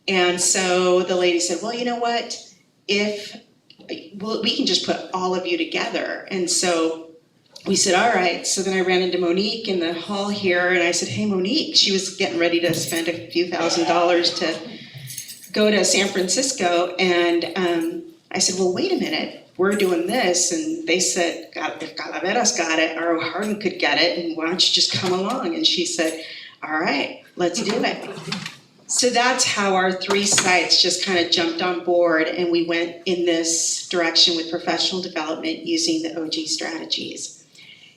And so the lady said, well, you know what? We can just put all of you together. And so we said, all right. So then I ran into Monique in the hall here and I said, hey, Monique, she was getting ready to spend a few $1,000s to go to San Francisco. And I said, well, wait a minute. We're doing this. And they said, if Calaveras got it, R.O. Hardin could get it. And why don't you just come along? And she said, all right, let's do it. So that's how our 3 sites just kind of jumped on board and we went in this direction with professional development using the OG strategies.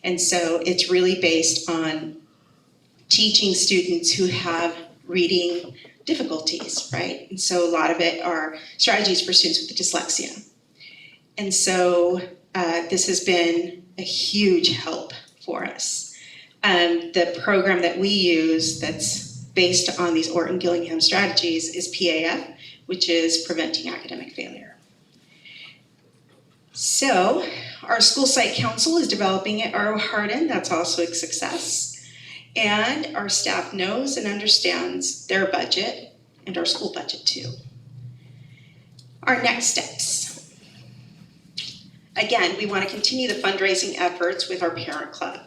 And so it's really based on teaching students who have reading difficulties, right? And so a lot of it are strategies for students with dyslexia. And so this has been a huge help for us. The program that we use that's based on these Orton-Gillingham strategies is PAF, which is Preventing Academic Failure. So our school site council is developing at R.O. Hardin. That's also a success. And our staff knows and understands their budget and our school budget too. Our next steps. Again, we want to continue the fundraising efforts with our parent club.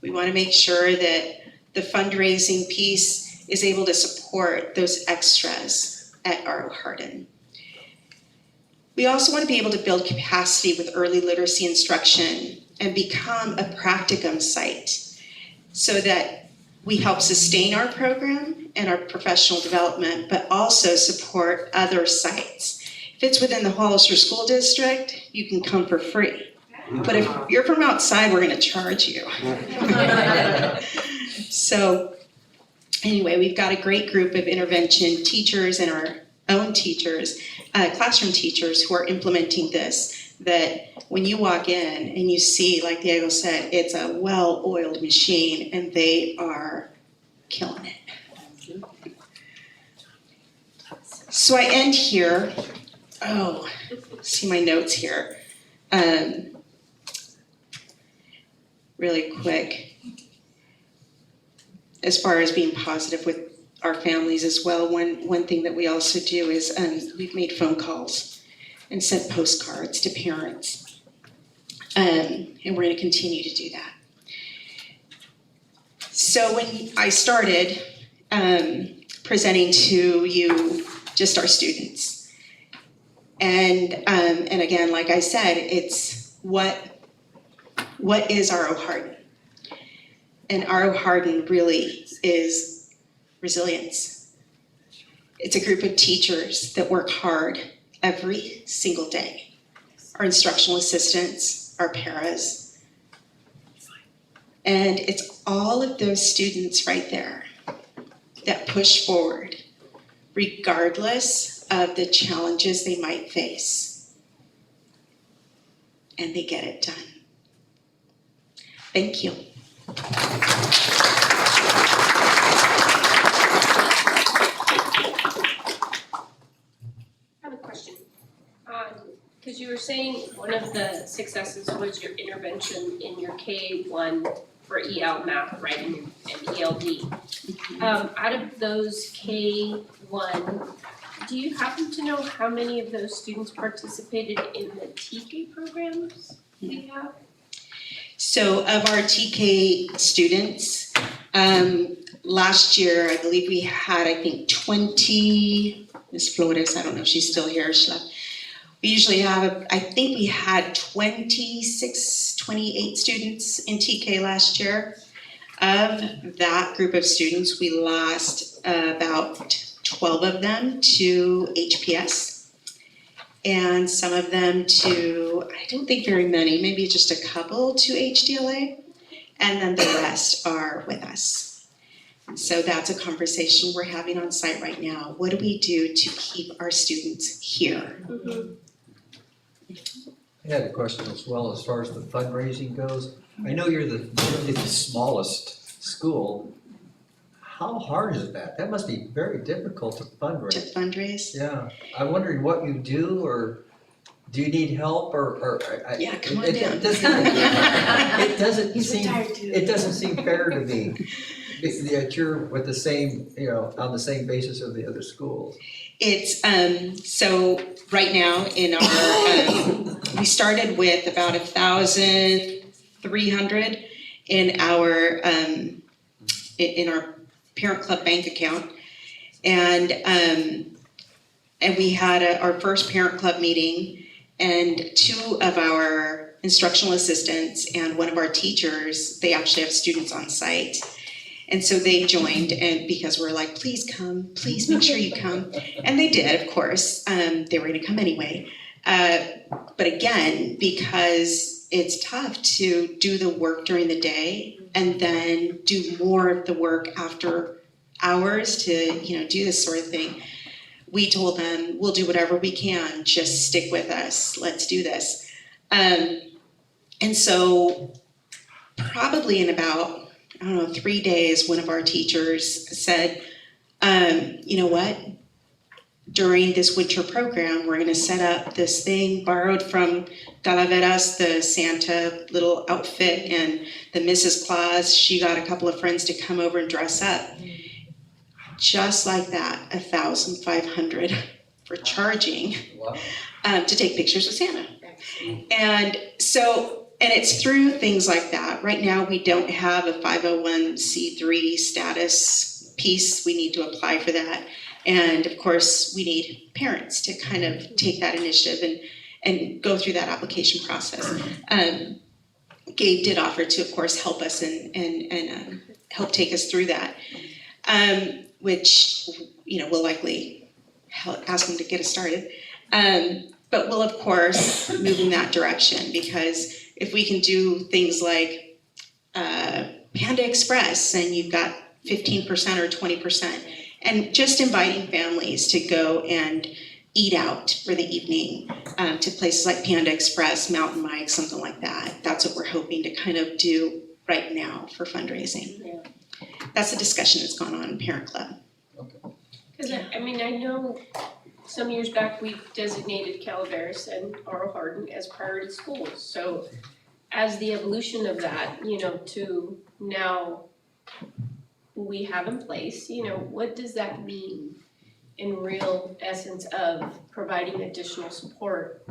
We want to make sure that the fundraising piece is able to support those extras at R.O. Hardin. We also want to be able to build capacity with early literacy instruction and become a practicum site so that we help sustain our program and our professional development, but also support other sites. If it's within the Hollister School District, you can come for free. But if you're from outside, we're going to charge you. So anyway, we've got a great group of intervention teachers and our own teachers, classroom teachers who are implementing this, that when you walk in and you see, like Diego said, it's a well-oiled machine and they are killing it. So I end here. Oh, see my notes here. Really quick. As far as being positive with our families as well, one thing that we also do is we've made phone calls and sent postcards to parents. And we're going to continue to do that. So when I started presenting to you just our students, and again, like I said, it's what is R.O. Hardin? And R.O. Hardin really is resilience. It's a group of teachers that work hard every single day. Our instructional assistants, our paras. And it's all of those students right there that push forward, regardless of the challenges they might face. And they get it done. Thank you. I have a question. Because you were saying one of the successes was your intervention in your K1 for EL math, right, and ELD. Out of those K1, do you happen to know how many of those students participated in the TK programs we have? So of our TK students, last year, I believe we had, 20, Ms. Flores, I don't know if she's still here, we usually have, I think we had 26, 28 students in TK last year. Of that group of students, we lost about 12 of them to HPS. And some of them to, I don't think very many, maybe just a couple to HDLA. And then the rest are with us. So that's a conversation we're having on site right now. What do we do to keep our students here? Mm-hmm. I had a question as well as far as the fundraising goes. I know you're really the smallest school. How hard is that? That must be very difficult to fundraise. To fundraise? Yeah, I'm wondering what you do or Do you need help or? Yeah, come on it down. It doesn't He's seem, retired too. it doesn't seem fair to me that you're with the same, on the same basis of the other schools. It's, so right now in our, we started with about 1,300 in our parent club bank account. And we had our first parent club meeting, and 2 of our instructional assistants and one of our teachers, they actually have students on site. And so they joined, and because we're like, please come, please make sure you come. And they did, of course. They were gonna come anyway. But again, because it's tough to do the work during the day and then do more of the work after hours to, do this sort of thing. We told them, we'll do whatever we can, just stick with us, let's do this. And so probably in about, 3 days, one of our teachers said, you know what? During this winter program, we're gonna set up this thing borrowed from Calaveras, the Santa little outfit, and the Mrs. Claus, she got a couple of friends to come over and dress up. Just like that, 1,500 for charging to take pictures with Santa. And so, and it's through things like that. Right now, we don't have a 501c3 status piece. We need to apply for that. And of course, we need parents to kind of take that initiative and go through that application process. Gabe did offer to, of course, help us and help take us through that. Which, we'll likely ask them to get us started. But we'll, of course, move in that direction, because if we can do things like Panda Express, and you've got 15% or 20%, and just inviting families to go and eat out for the evening to places like Panda Express, Mountain Mike, something like that. That's what we're hoping to kind of do right now for fundraising. Yeah. That's a discussion that's gone on in Parent Club. Because I know some years back we designated Calaveras and Oro Hardin as priority schools. So as the evolution of that, to now we have in place, what does that mean in real essence of providing additional support?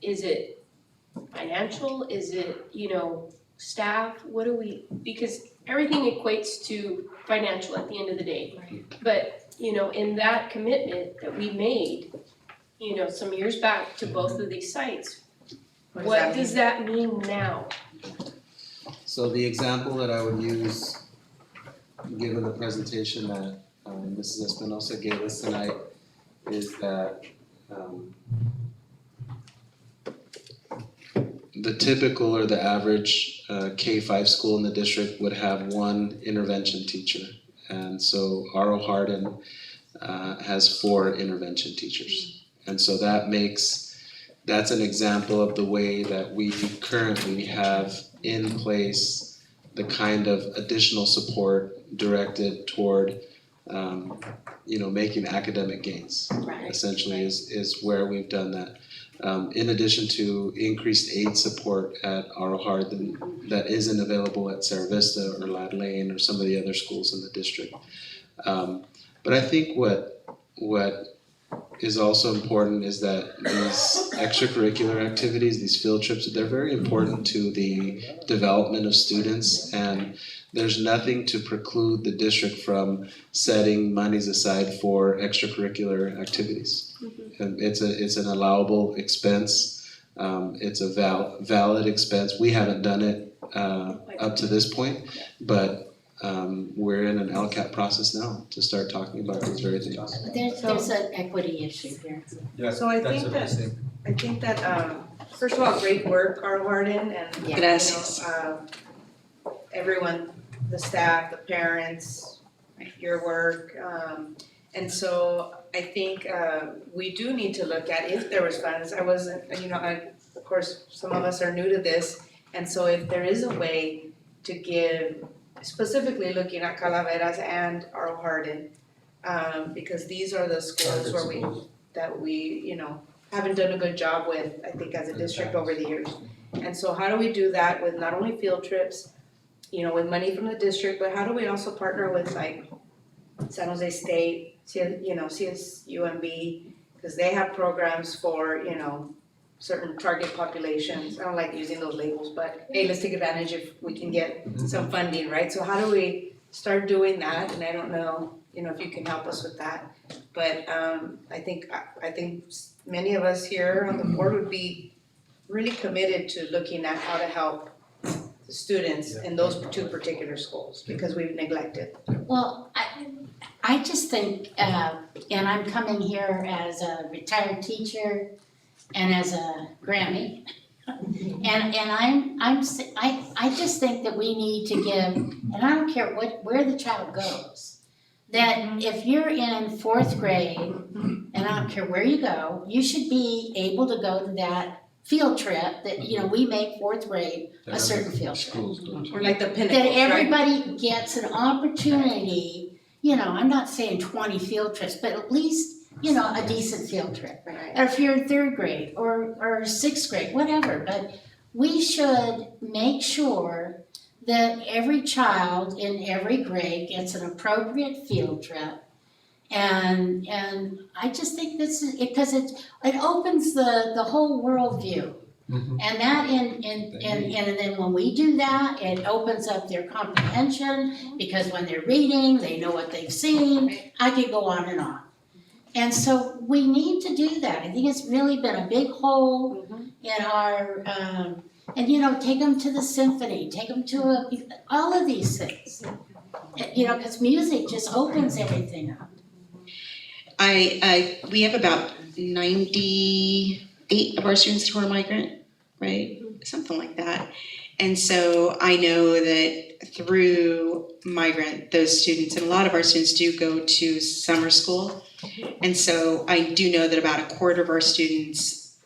Is it financial? Is it, staff? What do we, because everything equates to financial at the end of the day. Right. But, in that commitment that we made, some years back to both of these sites, what does that mean now? So the example that I would use, given the presentation that Mrs. Espinosa gave us tonight, is that the typical or the average K-5 school in the district would have 1 intervention teacher. And so Oro Hardin has 4 intervention teachers. And so that's an example of the way that we currently have in place the kind of additional support directed toward making academic gains. Right. Essentially is where we've done that. In addition to increased aid support at Oro Hardin that isn't available at Cerro Vista or Lad Lane or some of the other schools in the district. But I think what is also important is that these extracurricular activities, these field trips, they're very important to the development of students, and there's nothing to preclude the district from setting monies aside for extracurricular activities. And it's an allowable expense. It's a valid expense. We haven't done it up to this point, but we're in an LCAP process now to start talking about these very things. But there's an equity issue here. Yeah, So I that's think what I that- think. I think that, first of all, great work, Oro Hardin, and, Gracias. everyone, the staff, the parents, your work. And so I think, we do need to look at if there was funds. I wasn't, of course, some of us are new to this. And so if there is a way to give, specifically looking at Calaveras and Oro Hardin, because these are the schools where we haven't done a good job with, I think, as a district over the years. And so how do we do that with not only field trips, with money from the district, but how do we also partner with like San Jose State, CSUMB, because they have programs for, certain target populations. I don't like using those labels, but hey, let's take advantage if we can get some funding, right? So how do we start doing that? And I don't know, if you can help us with that. But I think many of us here on the board would be really committed to looking at how to help the students in those two particular schools, because we've neglected. Well, I just think, and I'm coming here as a retired teacher and as a Grammy, and I just think that we need to give, and I don't care where the child goes, that if you're in 4th grade, and I don't care where you go, you should be able to go to that field trip that, we make 4th grade a certain field trip. Or like the pinnacles, That right? everybody gets an opportunity, I'm not saying 20 field trips, but at least, a decent field trip. Right. Or if you're in 3rd grade or 6th grade, whatever, but we should make sure that every child in every grade gets an appropriate field trip. And I just think this is, because it opens the whole worldview. And that and then when we do that, it opens up their comprehension, because when they're reading, they know what they've seen. I could go on and on. And so we need to do that. I think it's really been a big hole in our, and take them to the symphony, take them to all of these things. Because music just opens everything up. We have about 98 of our students who are migrant, right? Something like that. And so I know that through migrant, those students, and a lot of our students do go to summer school. And so I do know that about a quarter of our students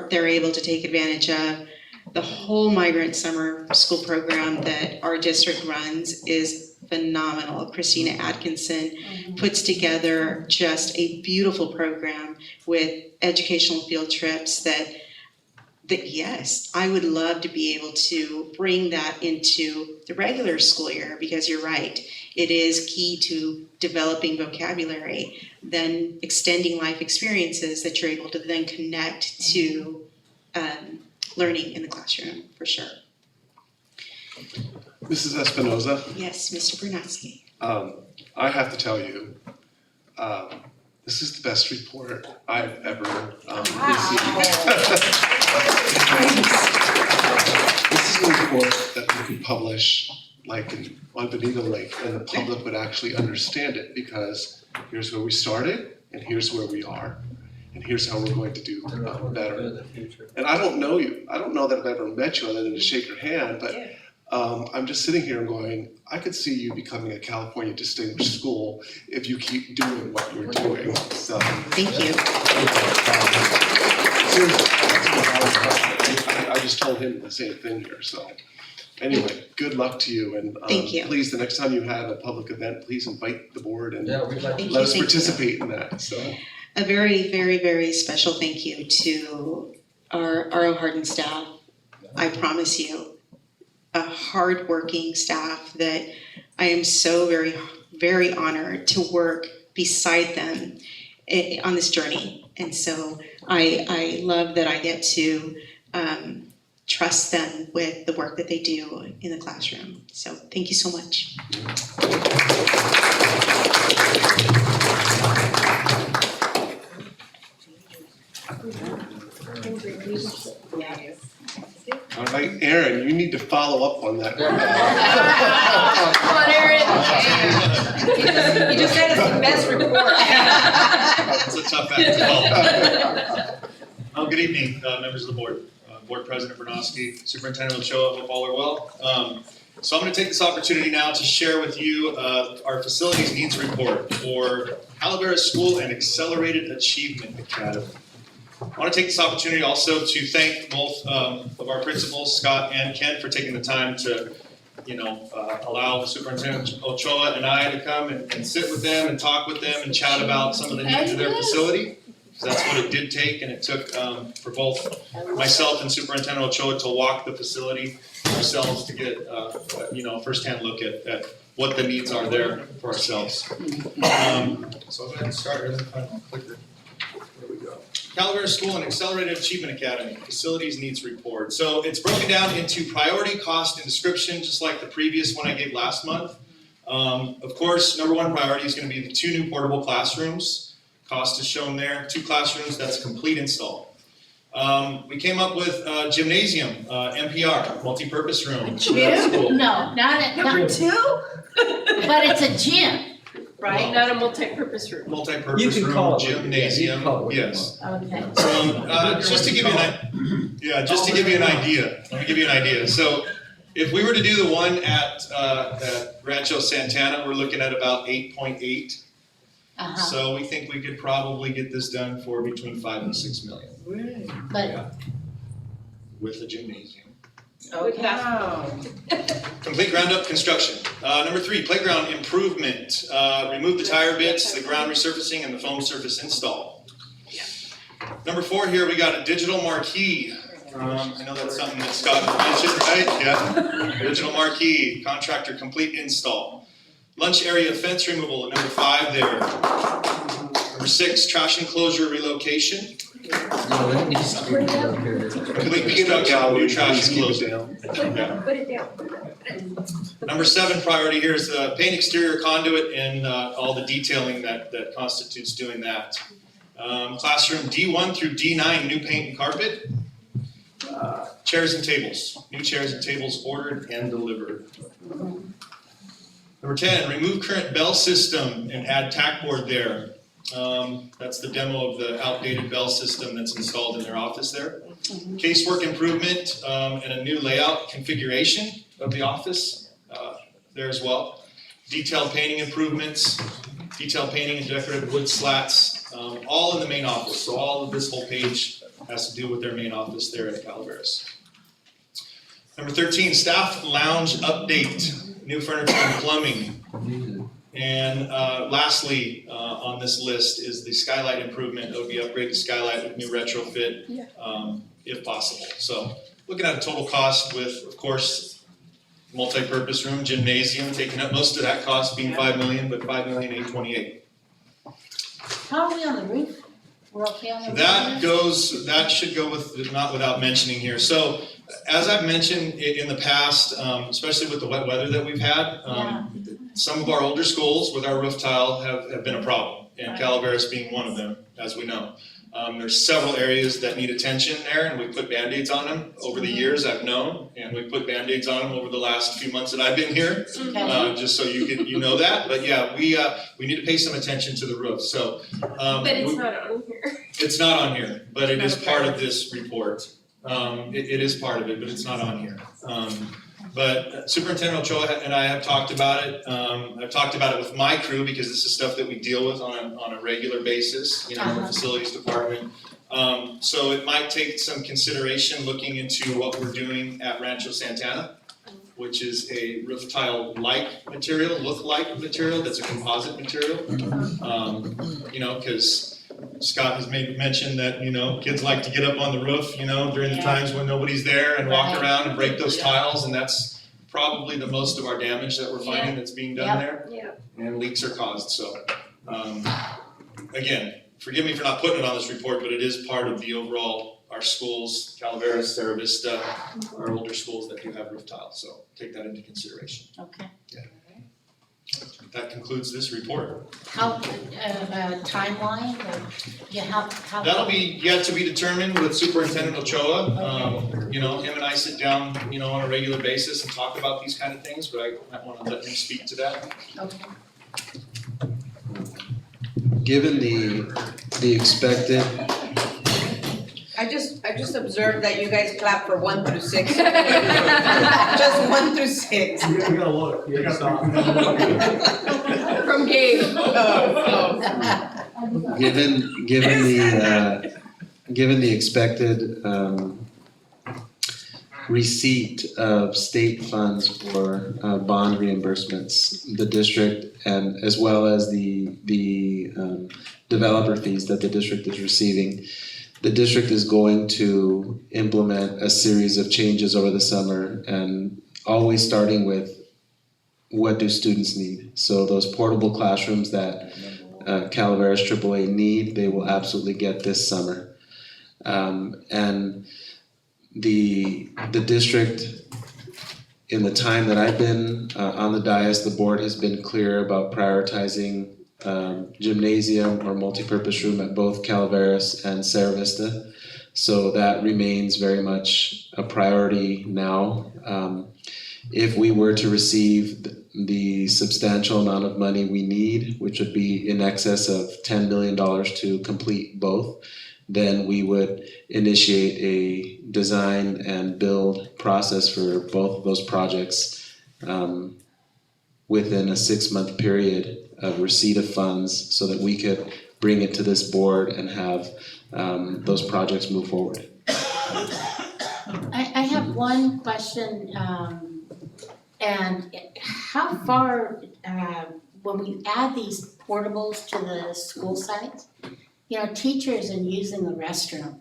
they're able to take advantage of. The whole migrant summer school program that our district runs is phenomenal. Christina Atkinson puts together just a beautiful program with educational field trips that yes, I would love to be able to bring that into the regular school year, because you're right, it is key to developing vocabulary, then extending life experiences that you're able to then connect to learning in the classroom, for sure. Mrs. Espinoza, Yes, Mr. Brunatsky. I have to tell you, this is the best report I've ever received. This is a report that we could publish on Bonito Lake, and the public would actually understand it, because here's where we started, and here's where we are, and here's how we're going to do better. And I don't know you. I don't know that I've ever met you other than to shake your hand, but I'm just sitting here and going, I could see you becoming a California Distinguished School if you keep doing what you're doing. So Thank you. seriously, I just told him the same thing here. So anyway, good luck to you, and Thank you. please, the next time you have a public event, please invite the board and We'd like Thank let you, us thank you. participate in that. So A very, very, very special thank you to our Hardin staff. I promise you, a hardworking staff that I am so very, very honored to work beside them on this journey. And so I love that I get to trust them with the work that they do in the classroom. So thank you so much. all right, Aaron, you need to follow up on that. Come on, Aaron. You just said it's the best report. It's a tough act to follow. Good evening, members of the board. Board President Bernosky, Superintendent Ochoa, hope all are well. So I'm going to take this opportunity now to share with you our facilities needs report for Calavera School and Accelerated Achievement Academy. I want to take this opportunity also to thank both of our principals, Scott and Ken, for taking the time to, allow Superintendent Ochoa and I to come and sit with them and talk with them and chat about some of the needs of their facility. So that's what it did take, and it took for both myself and Superintendent Ochoa to walk the facility ourselves to get a firsthand look at what the needs are there for ourselves. So I'll go ahead and start. Here's the final clicker. There we go. Calaveras School and Accelerated Achievement Academy Facilities Needs Report. So it's broken down into priority, cost, and description, just like the previous one I gave last month. Of course, number one priority is going to be the 2 new portable classrooms. Cost is shown there. 2 classrooms, that's a complete install. We came up with gymnasium, MPR, multi-purpose room. for that school. No, not Number 2? but it's a gym, Right, not a multi-purpose room. Multi-purpose You can call room, it what you- gymnasium, you can call it what you yes. okay. So, just to give you just to give you an idea, let me give you an idea. So, if we were to do the one at Rancho Santana, we're looking at about 8.8. Uh-huh, So we think we could probably get this done for between 5 and 6 million but, with a gymnasium. Wow. Complete ground up construction. Number 3, playground improvement. Remove the tire bits, the ground resurfacing, and the foam surface install. Number 4 here, we got a digital marquee. I know that's something that Scott mentioned, right? Yeah. Digital marquee, contractor complete install. Lunch area fence removal at number 5 there. Number 6, trash enclosure relocation. No, that needs to be up here. Complete construction, new trash enclosure. Yeah. Put it down. Number 7 priority here is the paint exterior conduit and all the detailing that constitutes doing that. Classroom D1 through D9, new paint and carpet. Chairs and tables, new chairs and tables ordered and delivered. Number 10, remove current bell system and add tack board there. That's the demo of the outdated bell system that's installed in their office there. Casework improvement and a new layout configuration of the office there as well. Detailed painting improvements, detailed painting and decorative wood slats, all in the main office. So all of this whole page has to do with their main office there at Calaveras. Number 13, staff lounge update, new furniture and plumbing. And lastly, on this list is the skylight improvement. It would be upgrade the skylight with new retrofit, if possible. So looking at a total cost with, of course, multi-purpose room, gymnasium, taking up most of that cost being $5 million, but $5,828,000. how are we on the roof? We're okay on the roof? That should go with, not without mentioning here. So as I've mentioned in the past, especially with the wet weather that we've had, some of our older schools with our roof tile have been a problem, and Calaveras being one of them, as we know. There's several areas that need attention there, and we put Band-Aids on them over the years, I've known, and we put Band-Aids on them over the last few months that I've been here, just so you know that. But yeah, we need to pay some attention to the roof. So, But it's not on here. It's not on here, but it is part of this report. It is part of it, but it's not on here. But Superintendent Ochoa and I have talked about it. I've talked about it with my crew because this is stuff that we deal with on a regular basis, in the facilities department. So it might take some consideration looking into what we're doing at Rancho Santana, which is a roof tile-like material, look-like material that's a composite material. Because Scott has made mention that, kids like to get up on the roof, during the times when nobody's there and walk around and break those tiles, and that's probably the most of our damage that we're finding that's being done there. And leaks are caused, so, again, forgive me for not putting it on this report, but it is part of the overall, our schools, Calaveras, Cerro Vista, our older schools that do have roof tiles, so take that into consideration. Okay. That concludes this report. How, timeline, or, how? That'll be yet to be determined with Superintendent Ochoa. Him and I sit down, on a regular basis and talk about these kind of things, but I might want to let him speak to that. Okay. Given the expected, I just observed that you guys clap for 1 through 6. Just 1 through 6. You gotta look, you gotta stop. From Gabe. given the expected receipt of state funds for bond reimbursements, the district, and as well as the developer fees that the district is receiving. The district is going to implement a series of changes over the summer, and always starting with what do students need. So those portable classrooms that Calaveras AAA need, they will absolutely get this summer. And the district, in the time that I've been on the dais, the board has been clear about prioritizing gymnasium or multipurpose room at both Calaveras and Cerro Vista. So that remains very much a priority now. If we were to receive the substantial amount of money we need, which would be in excess of $10 million to complete both, then we would initiate a design and build process for both of those projects within a 6-month period of receipt of funds, so that we could bring it to this board and have those projects move forward. I have one question, and how far, when we add these portables to the school sites, you know, teachers and using the restroom,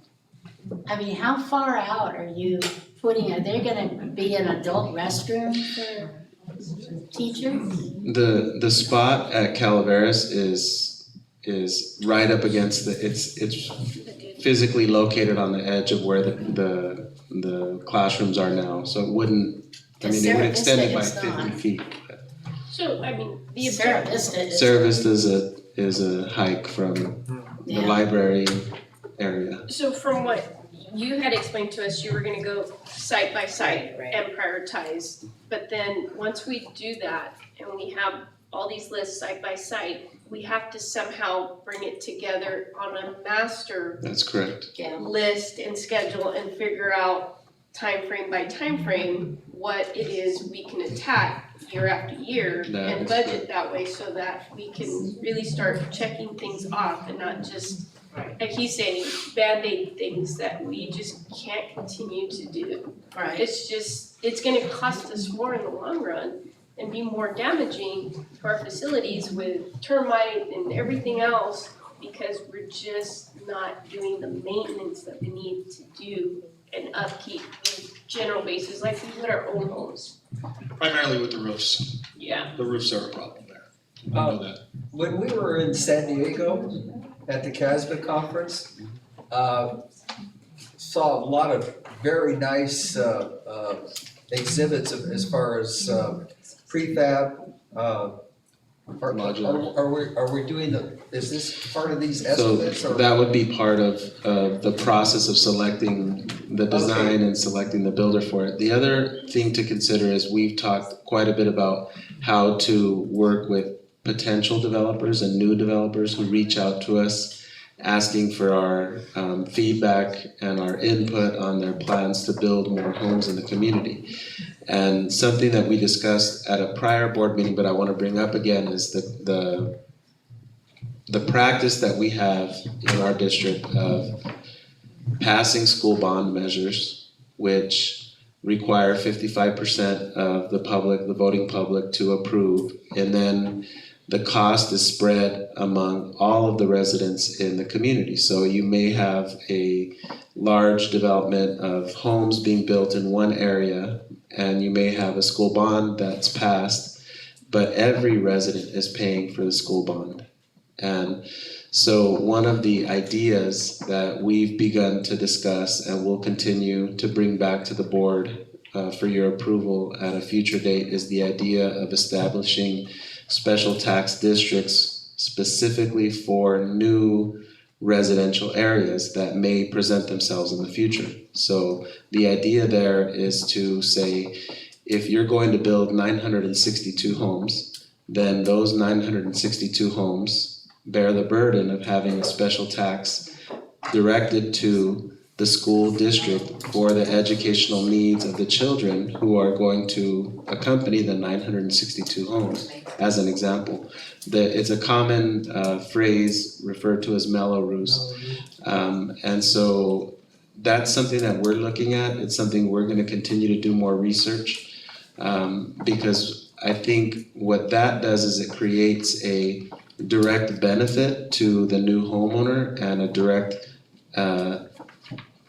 I mean, how far out are you putting, are there gonna be an adult restroom for teachers? The spot at Calaveras is right up against it's physically located on the edge of where the classrooms are now, so it wouldn't, I mean, it would extend it by 50 feet. So, I mean, the Cerro objective, Vista is. Cerro Vista is a hike from the library area. so from what you had explained to us, you were gonna go site by site and prioritize. But then, once we do that, and we have all these lists site by site, we have to somehow bring it together on a master That's correct. list and schedule and figure out time frame by time frame what it is we can attack year after year That and is budget that way, so that we can really start checking things off and not just, like he's saying, Band-Aid things that we just can't continue to do. Right. It's gonna cost us more in the long run and be more damaging to our facilities with termite and everything else, because we're just not doing the maintenance that we need to do and upkeep in general basis, like we would our own homes. Primarily with the roofs. Yeah. The roofs are a problem there. We know that. When we were in San Diego at the CASBA conference, saw a lot of very nice exhibits as far as prefab. Are we doing is this part of these estimates? So or? that would be part of the process of selecting the design and selecting the builder for it. The other thing to consider is we've talked quite a bit about how to work with potential developers and new developers who reach out to us asking for our feedback and our input on their plans to build more homes in the community. And something that we discussed at a prior board meeting, but I want to bring up again, is the practice that we have in our district of passing school bond measures, which require 55% of the public, the voting public, to approve, and then the cost is spread among all of the residents in the community. So you may have a large development of homes being built in one area, and you may have a school bond that's passed, but every resident is paying for the school bond. And so one of the ideas that we've begun to discuss and will continue to bring back to the board for your approval at a future date is the idea of establishing special tax districts specifically for new residential areas that may present themselves in the future. So the idea there is to say, if you're going to build 962 homes, then those 962 homes bear the burden of having a special tax directed to the school district for the educational needs of the children who are going to accompany the 962 homes, as an example. It's a common phrase referred to as Melrose. And so that's something that we're looking at. It's something we're gonna continue to do more research. Because I think what that does is it creates a direct benefit to the new homeowner and a direct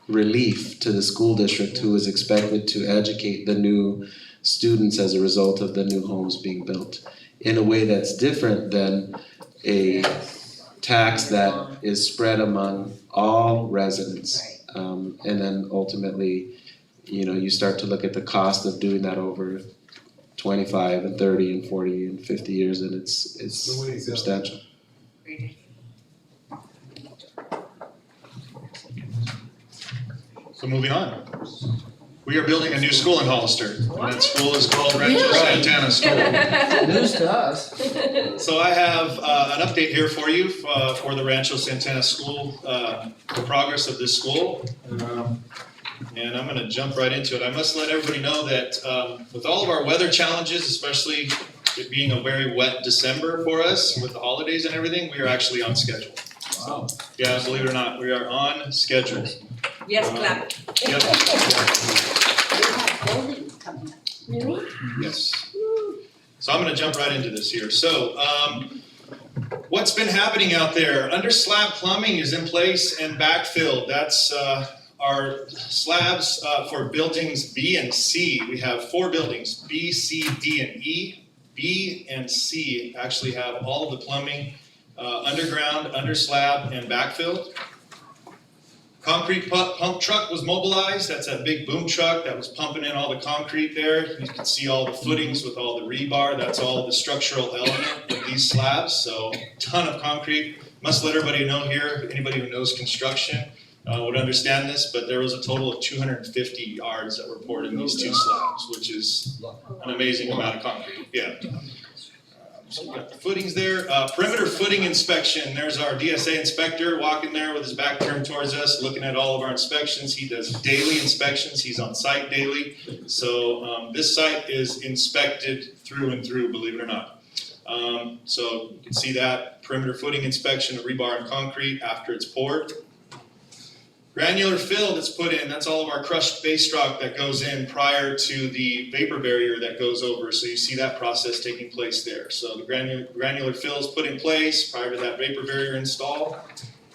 relief to the school district who is expected to educate the new students as a result of the new homes being built in a way that's different than a tax that is spread among all residents. And then ultimately, you start to look at the cost of doing that over 25 and 30 and 40 and 50 years, and it's substantial. So moving on. We are building a new school in Hollister. And that school is called Rancho Santana School. News to us. So I have an update here for you for the Rancho Santana School, the progress of this school. And I'm gonna jump right into it. I must let everybody know that with all of our weather challenges, especially it being a very wet December for us with the holidays and everything, we are actually on schedule. Wow. Yeah, believe it or not, we are on schedule. Yes, clap. Yep. We have buildings coming up. Really? Yes. So I'm gonna jump right into this here. So, what's been happening out there? Under slab plumbing is in place and backfilled. That's our slabs for buildings B and C. We have 4 buildings, B, C, D, and E. B and C actually have all of the plumbing underground, under slab, and backfilled. Concrete pump truck was mobilized. That's that big boom truck that was pumping in all the concrete there. You can see all the footings with all the rebar. That's all the structural element of these slabs. So a ton of concrete. Must let everybody know here, anybody who knows construction would understand this, but there was a total of 250 yards that were poured in these 2 slabs, which is an amazing amount of concrete. Yeah. So we got the footings there. Perimeter footing inspection. There's our DSA inspector walking there with his back turned towards us, looking at all of our inspections. He does daily inspections. He's on site daily. So this site is inspected through and through, believe it or not. So you can see that perimeter footing inspection of rebar and concrete after it's poured. Granular fill that's put in, that's all of our crushed base rock that goes in prior to the vapor barrier that goes over. So you see that process taking place there. So the granular fill is put in place prior to that vapor barrier install.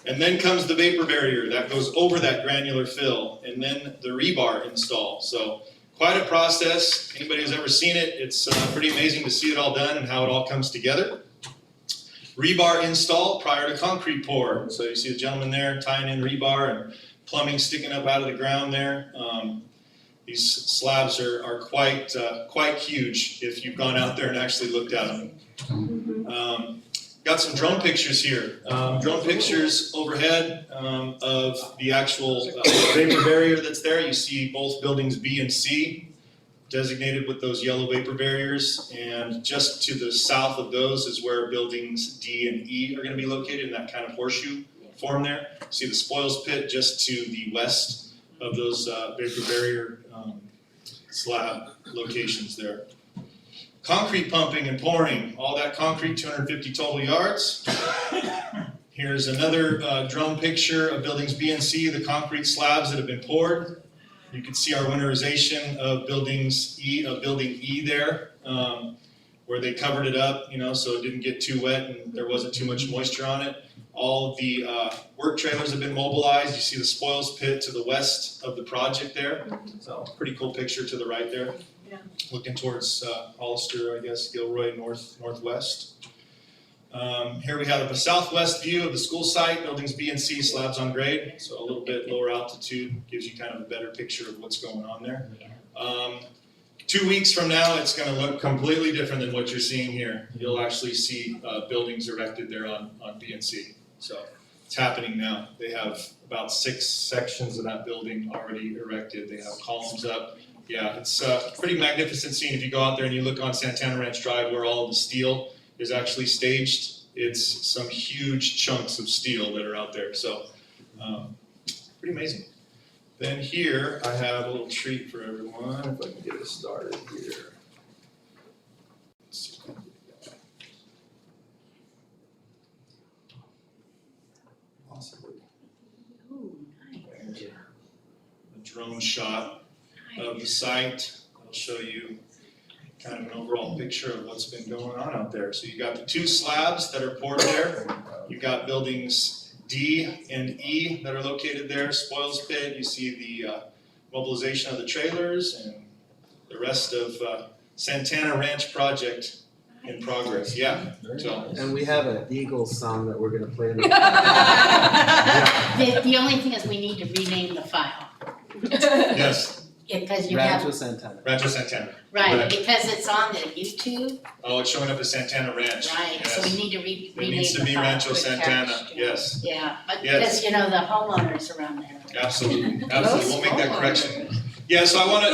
And then comes the vapor barrier that goes over that granular fill, and then the rebar install. So quite a process. Anybody who's ever seen it, it's pretty amazing to see it all done and how it all comes together. Rebar install prior to concrete pour. So you see the gentleman there tying in rebar and plumbing sticking up out of the ground there. These slabs are quite huge if you've gone out there and actually looked at them. Got some drone pictures here. Drone pictures overhead of the actual vapor barrier that's there. You see both buildings B and C designated with those yellow vapor barriers, and just to the south of those is where buildings D and E are going to be located in that kind of horseshoe form there. See the spoils pit just to the west of those vapor barrier slab locations there. Concrete pumping and pouring, all that concrete, 250 total yards. Here's another drone picture of buildings B and C, the concrete slabs that have been poured. You can see our winterization of building E there, where they covered it up, so it didn't get too wet and there wasn't too much moisture on it. All of the work trailers have been mobilized. You see the spoils pit to the west of the project there. So pretty cool picture to the right there. Yeah. Looking towards Hollister, I guess, Gilroy, northwest. Here we have a southwest view of the school site, buildings B and C, slabs on grade. So a little bit lower altitude, gives you kind of a better picture of what's going on there. 2 weeks from now, it's going to look completely different than what you're seeing here. You'll actually see buildings erected there on B and C. So it's happening now. They have about 6 sections of that building already erected. They have columns up. Yeah, it's a pretty magnificent scene. If you go out there and you look on Santana Ranch Drive where all of the steel is actually staged, it's some huge chunks of steel that are out there. So pretty amazing. Then here, I have a little treat for everyone, if I can get it started here. Let's see if I can get it going. Possibly. Ooh, nice. Thank you. drone shot of the site. I'll show you kind of an overall picture of what's been going on out there. So you got the 2 slabs that are poured there. You've got buildings D and E that are located there, spoils pit. You see the mobilization of the trailers and the rest of Santana Ranch project in progress. Yeah, so. And we have an Eagles song that we're gonna play. The only thing is we need to rename the file. Yes, Because you have, Rancho Santana. Rancho Santana. right, because it's on the YouTube, Oh, it's showing up as Santana Ranch. right, so we Yes. need to It rename needs the to be file. Rancho Good Santana, catch. yes, Yeah, but Yes. because, the homeowners around there. absolutely, we'll make that correction. Yeah, so I wanna,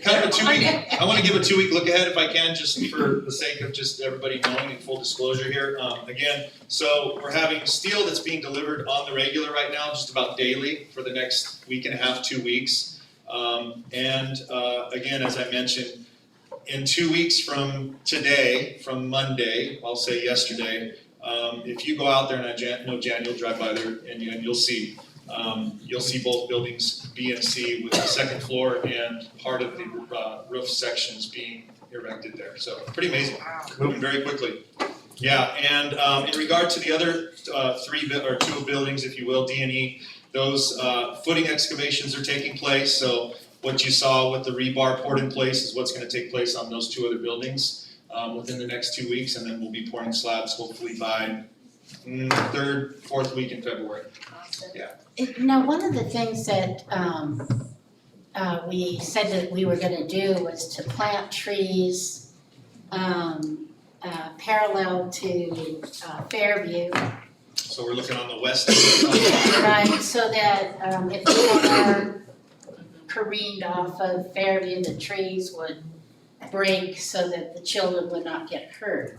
kind of a 2-week, I wanna give a 2-week look ahead if I can, just for the sake of just everybody knowing in full disclosure here. Again, so we're having steel that's being delivered on the regular right now, just about daily for the next week and a half, 2 weeks. Again, as I mentioned, in 2 weeks from today, from Monday, I'll say yesterday, if you go out there, and I know Jan, you'll drive by there and you'll see both buildings B and C with the second floor and part of the roof sections being erected there. So pretty amazing, moving very quickly. Yeah, and in regard to the other 2 buildings, if you will, D and E, those footing excavations are taking place. So what you saw with the rebar poured in place is what's going to take place on those 2 other buildings within the next 2 weeks, and then we'll be pouring slabs hopefully by 3rd, 4th week in February. Yeah. Now, one of the things that we said that we were gonna do was to plant trees parallel to Fairview. So we're looking on the west. Right, so that if the car careened off of Fairview, the trees would break so that the children would not get hurt.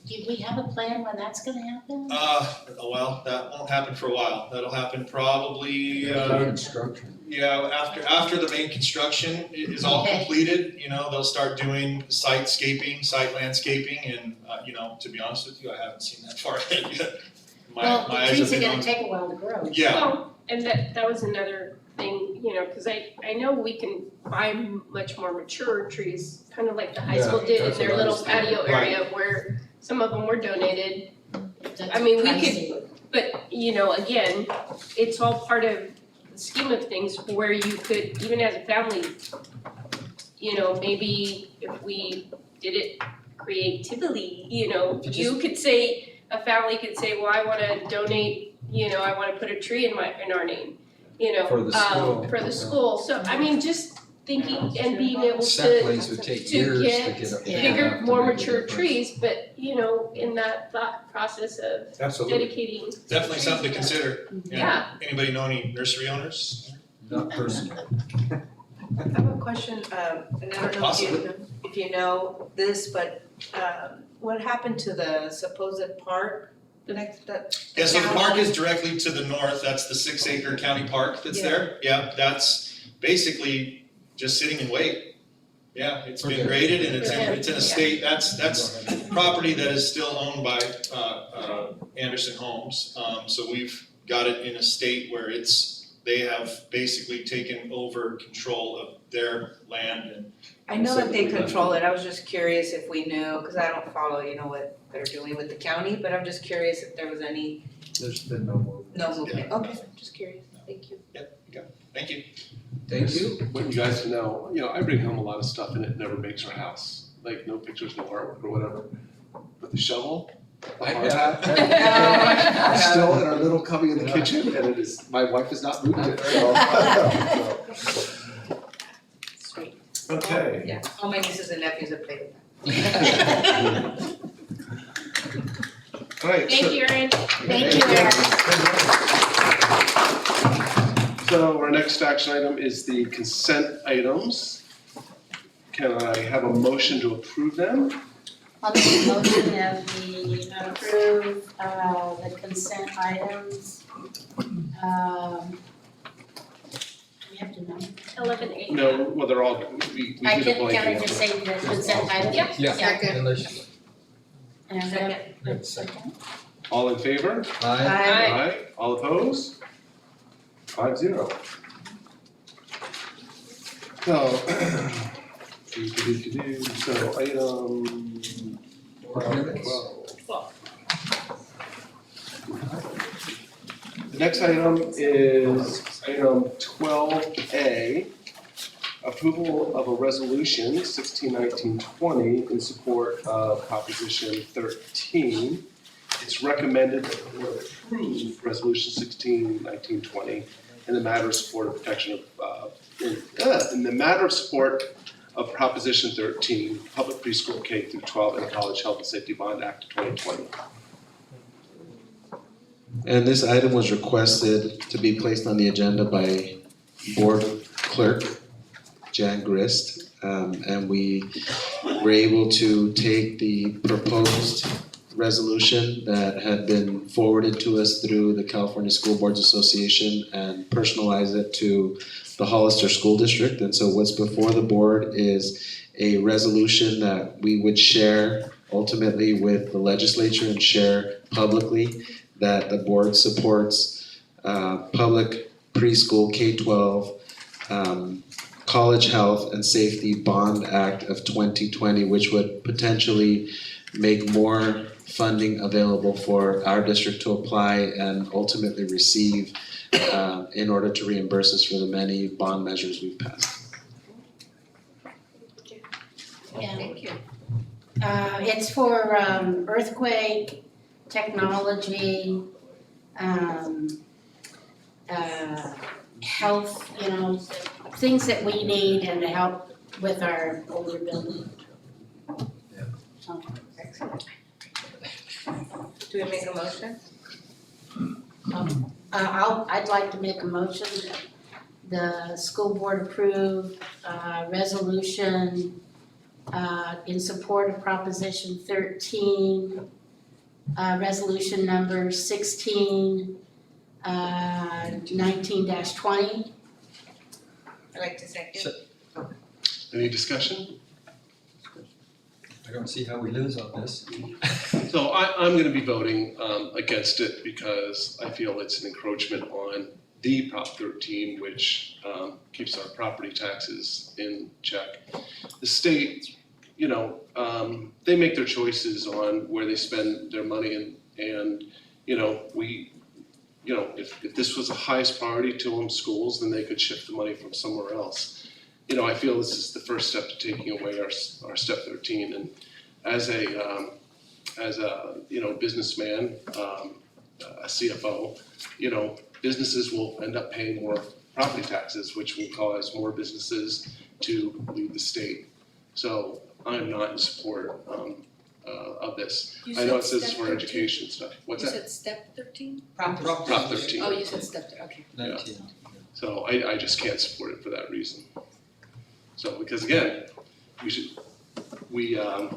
Do we have a plan when that's gonna happen? Well, that won't happen for a while. That'll happen probably, Construction. yeah, after the main construction is all Okay. completed, they'll start doing site landscaping, and, to be honest with you, I haven't seen that far ahead yet. Well, My the eyes trees have are been gonna on- take a while to grow. Yeah, Well, and that was another thing, cause I know we can buy much more mature trees, kind of like the high school did in that's their what I little was thinking. patio area where some of them were donated. That's I mean, we pricey. But, again, it's all part of the scheme of things where you could, even as a family, maybe if we did it creatively, you could say, a family could say, well, I wanna donate, I wanna put a tree in our name, For the school. for the school. So, I mean, just thinking and being able Saplings would take to years to get get up. bigger, more mature trees, but, in that thought process of absolutely. dedicating. Definitely something to consider. Yeah. Anybody know any nursery owners? Not personally. I have a question, and I don't know Possibly. if you know this, but what happened to the supposed park next, that? Yeah, so the park is directly to the north. That's the 6-acre county park that's there. Yeah, that's basically just sitting in wait. Yeah, it's been graded and it's in a state, that's property that is still owned by Anderson Homes. So we've got it in a state where they have basically taken over control of their land and. I know that they control it, I was just curious if we knew, cause I don't follow, what they're doing with the county, but I'm just curious if there was any, There's been no movement. no movement, okay, just curious, thank you. Thank you. Thank you. What you guys know, I bring home a lot of stuff and it never makes our house, like no pictures, no artwork or whatever. But the shovel, the hard hat, are still in our little cubby in the kitchen and my wife has not moved it, so. Sweet. Okay. Yeah, all my nieces and nephews have played with that. All right, Thank you, Erin. Thank you, Erin. So our next action item is the consent items. Can I have a motion to approve them? I'll make a motion that we approve the consent items. Do we have to know? 11:08. No, well, they're all, we I did a can, blanket. can I just say the consent items? Yep. Yeah. Unless And Second. second. All in favor? I, Aye. Aye. All opposed? 5-0. So, so item Well, The next item is item 12A, approval of a resolution 161920 in support of Proposition 13. It's recommended that the board approve Resolution 161920 in the matter of support of protection of, in the matter of support of Proposition 13, Public Preschool K through 12 and College Health and Safety Bond Act of 2020. And this item was requested to be placed on the agenda by Board Clerk Jan Grist. And we were able to take the proposed resolution that had been forwarded to us through the California School Boards Association and personalize it to the Hollister School District. And so what's before the board is a resolution that we would share ultimately with the legislature and share publicly that the board supports public preschool K-12 College Health and Safety Bond Act of 2020, which would potentially make more funding available for our district to apply and ultimately receive in order to reimburse us for the many bond measures we've passed. Yeah. Thank you. It's for earthquake, technology, health, things that we need and to help with our older building. So, Excellent. Do we make a motion? I'd like to make a motion that the school board approve resolution in support of Proposition 13, resolution number 19-20. I'd like to second. Any discussion? I don't see how we lose on this. So I'm gonna be voting against it because I feel it's an encroachment on the Prop 13, which keeps our property taxes in check. The state, they make their choices on where they spend their money and if this was the highest priority to them, schools, then they could shift the money from somewhere else. I feel this is the first step to taking away our step 13, and as a businessman, a CFO, businesses will end up paying more property taxes, which will cause more businesses to leave the state. So I'm not in support of this. I know it says it's for education stuff. What's that? You said step 13? Prop 13. Oh, you said step, okay. 19. So I just can't support it for that reason. So, because again, we all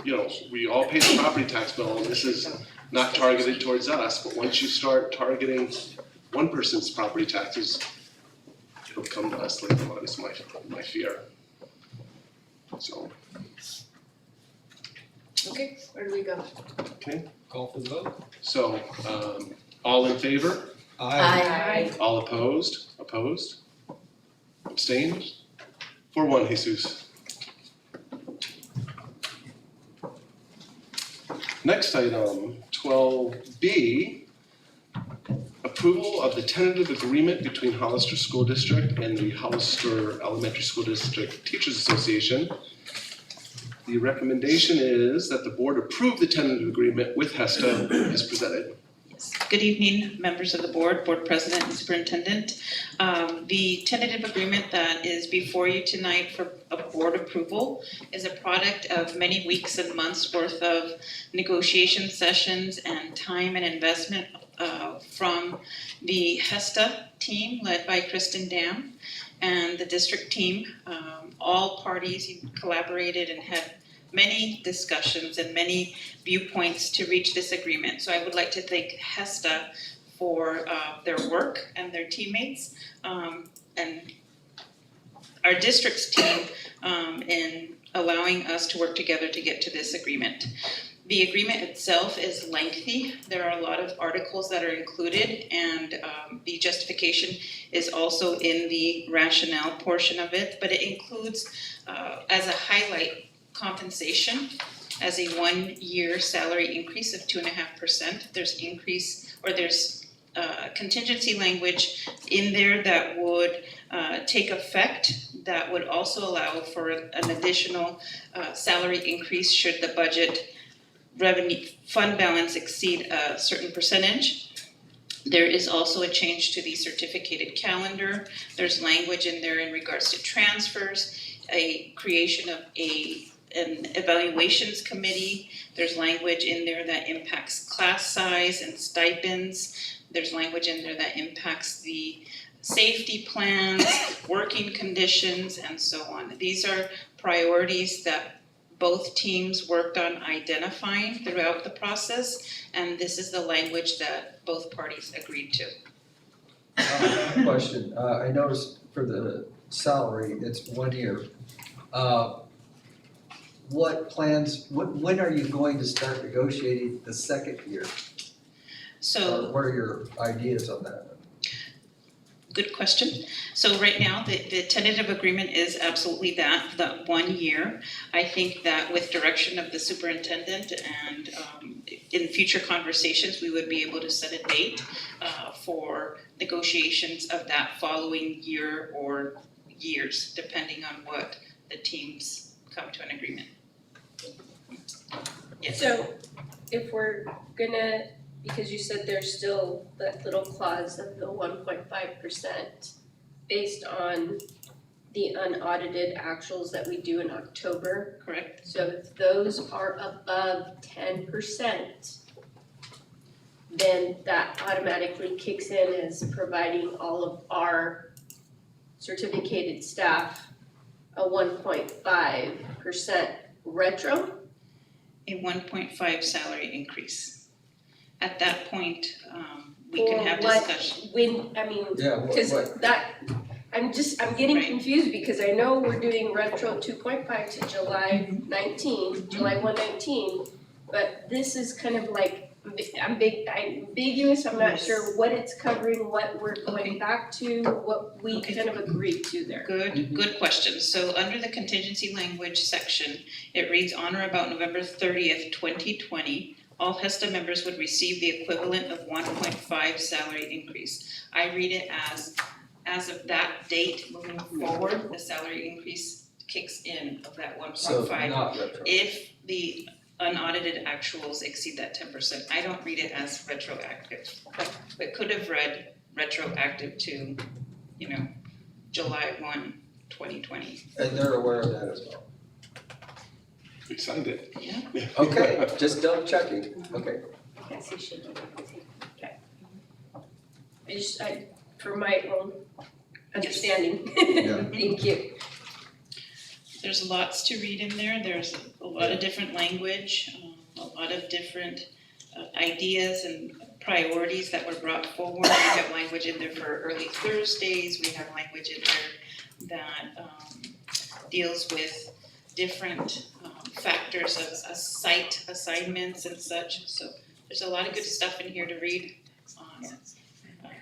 pay the property tax bill, and this is not targeted towards us, but once you start targeting one person's property taxes, it'll come to us later on, is my fear. So, Okay, where do we go? okay, Call for the vote. so, all in favor? Aye. All opposed? Opposed? Abstained? 4-1, Jesus. Next item, 12B, approval of the tentative agreement between Hollister School District and the Hollister Elementary School District Teachers Association. The recommendation is that the board approve the tentative agreement with HESTA as presented. Good evening, members of the board, board president and superintendent. The tentative agreement that is before you tonight for a board approval is a product of many weeks and months worth of negotiation sessions and time and investment from the HESTA team led by Kristen Dam and the district team. All parties collaborated and had many discussions and many viewpoints to reach this agreement. So I would like to thank HESTA for their work and their teammates and our district's team in allowing us to work together to get to this agreement. The agreement itself is lengthy. There are a lot of articles that are included, and the justification is also in the rationale portion of it, but it includes, as a highlight, compensation as a 1-year salary increase of 2.5%. There's contingency language in there that would take effect, that would also allow for an additional salary increase should the budget revenue fund balance exceed a certain percentage. There is also a change to the certificated calendar. There's language in there in regards to transfers, a creation of an evaluations committee. There's language in there that impacts class size and stipends. There's language in there that impacts the safety plans, working conditions, and so on. These are priorities that both teams worked on identifying throughout the process, and this is the language that both parties agreed to. Question, I noticed for the salary, it's 1 year. What plans, when are you going to start negotiating the second year? So, What are your ideas on that? good question. So right now, the tentative agreement is absolutely that 1 year. I think that with direction of the superintendent and in future conversations, we would be able to set a date for negotiations of that following year or years, depending on what the teams come to an agreement. Yes. So if we're gonna, because you said there's still that little clause of the 1.5% based on the unaudited actuals that we do in October. Correct. So if those are above 10%, then that automatically kicks in as providing all of our certificated staff a 1.5% retro. A 1.5 salary increase. At that point, we can have discussion. Yeah, Because what? that, I'm getting Right. confused because I know we're doing retro 2.5 to July 19, July 1/19, but this is kind of like, ambiguous, I'm not sure what it's covering, what we're going back to, what we Okay. kind of agreed to there. Good question. So under the contingency language section, it reads on or about November 30th, 2020, all HESTA members would receive the equivalent of 1.5 salary increase. I read it as of that date moving forward, the salary increase kicks in of that 1.5. So not retro. If the unaudited actuals exceed that 10%. I don't read it as retroactive. It could have read retroactive to, July 1, 2020. And they're aware of that as well. We signed it. Yeah. Okay, just double checking, okay. Yes, he should. Okay. For my own understanding. Yeah. Thank you. There's lots to read in there. There's a lot of different language, a lot of different ideas and priorities that were brought forward. We have language in there for early Thursdays. We have language in there that deals with different factors of site assignments and such. So there's a lot of good stuff in here to read on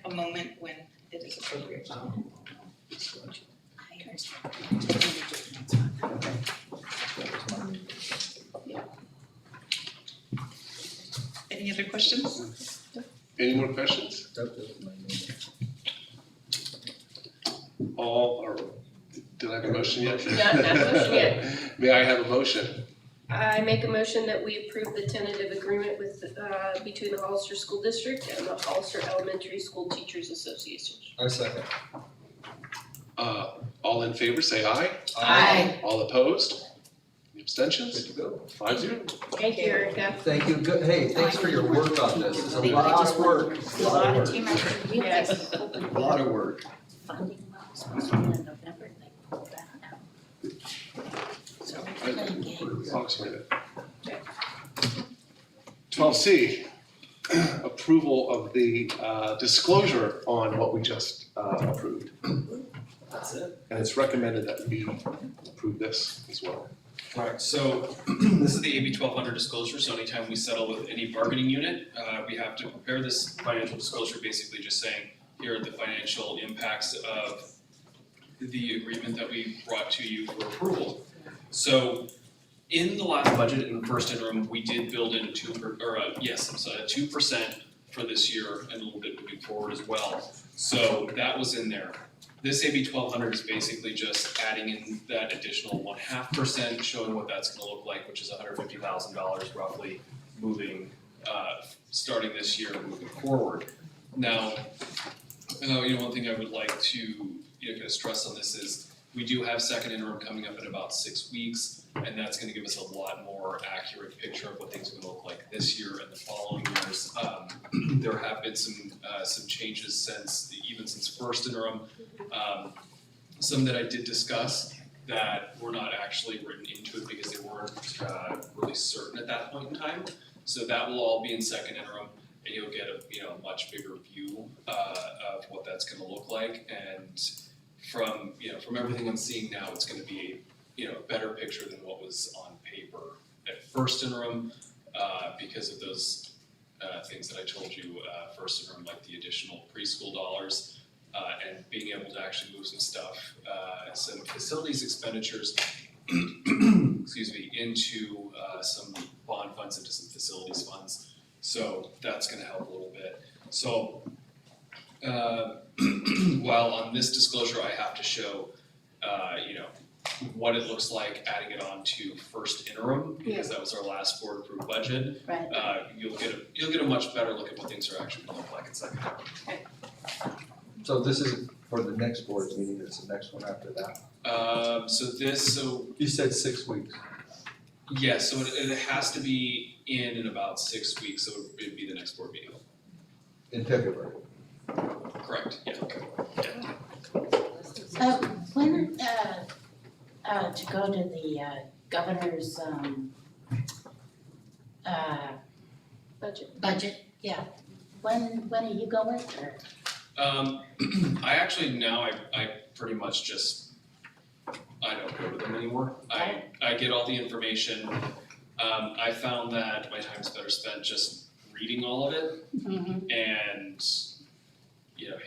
a moment when it is appropriate. Any other questions? Any more questions? Did I have a motion yet? Yeah, not a motion yet. May I have a motion? I make a motion that we approve the tentative agreement with, between the Hollister School District and the Hollister Elementary School Teachers Association. I second. All in favor, say aye. Aye. All opposed? Any abstentions? Good to go. 5-0. Thank you, Erica. Thank you, good, hey, thanks for your work on this, it's a lot of work. A lot of team effort. Yes. A lot of work. Funding was supposed to be in November, they pulled that out. So we're playing games. Fox made it. 12C, approval of the disclosure on what we just approved. That's it. And it's recommended that we approve this as well. Correct, so this is the AB 1200 disclosure, so anytime we settle with any bargaining unit, we have to prepare this financial disclosure, basically just saying, here are the financial impacts of the agreement that we brought to you for approval. So in the last budget, in the first interim, we did build in a 2% for this year and a little bit moving forward as well. So that was in there. This AB 1200 is basically just adding in that additional 0.5%, showing what that's gonna look like, which is $150,000 roughly, moving, starting this year, moving forward. Now, one thing I would like to, kind of stress on this is, we do have second interim coming up in about 6 weeks, and that's gonna give us a lot more accurate picture of what things are gonna look like this year and the following years. There have been some changes since first interim. Some that I did discuss that were not actually written into it because they weren't really certain at that point in time. So that will all be in second interim, and you'll get a much bigger view of what that's gonna look like. And from everything I'm seeing now, it's gonna be a better picture than what was on paper at first interim, because of those things that I told you first interim, like the additional preschool dollars, and being able to actually move some stuff, some facilities expenditures, excuse me, into some bond funds, into some facilities funds. So that's gonna help a little bit. So while on this disclosure I have to show, what it looks like adding it on to first interim, because that was our last board approved budget. Right. You'll get a much better look at what things are actually gonna look like in second interim. So this is for the next board's meeting, it's the next one after that? You said 6 weeks. Yeah, so it has to be in about 6 weeks, so it'd be the next board meeting. In February? Correct, yeah. When, to go to the governor's budget, yeah. When are you going, or? I actually now I pretty much just, I don't go to them anymore. I get all the information. I found that my time's better spent just reading all of it and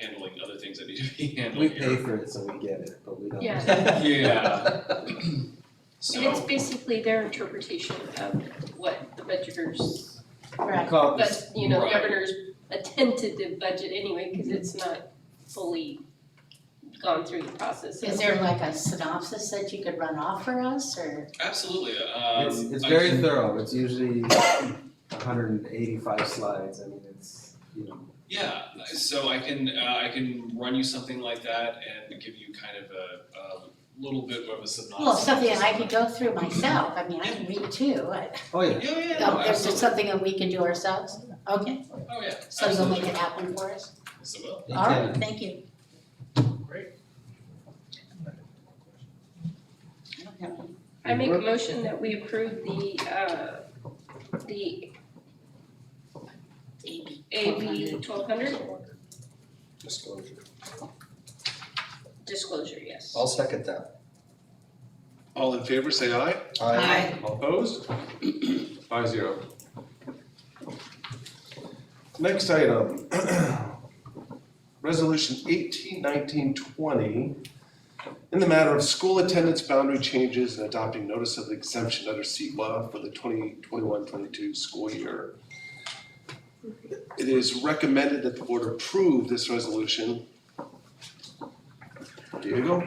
handling other things that need to be handled. We pay for it, so we get it, but we don't. Yeah. Yeah. And it's basically their interpretation of what the budgeters, Right. Call but, this, the Right. governor's a tentative budget anyway, because it's not fully gone through the process. Is there like a synopsis that you could run off for us, or? Absolutely. it's very thorough, it's usually 185 slides, I mean, it's, Yeah, so I can run you something like that and give you kind of a little bit of a synopsis. Well, something I could go through myself, I mean, I can read too. Oh, yeah. Yeah, There's just something that we can do ourselves? Okay, Oh, yeah. so you'll absolutely. make it happen for us? Yes, I will. All right, thank you. Great. I don't have any. I make a motion that we approve the AB 1200 disclosure, yes. I'll second that. All in favor, say aye. Aye. All opposed? 5-0. Next item, Resolution 181920, in the matter of school attendance boundary changes and adopting notice of exemption under CEQA for the 2021-22 school year. It is recommended that the board approve this resolution. Diego?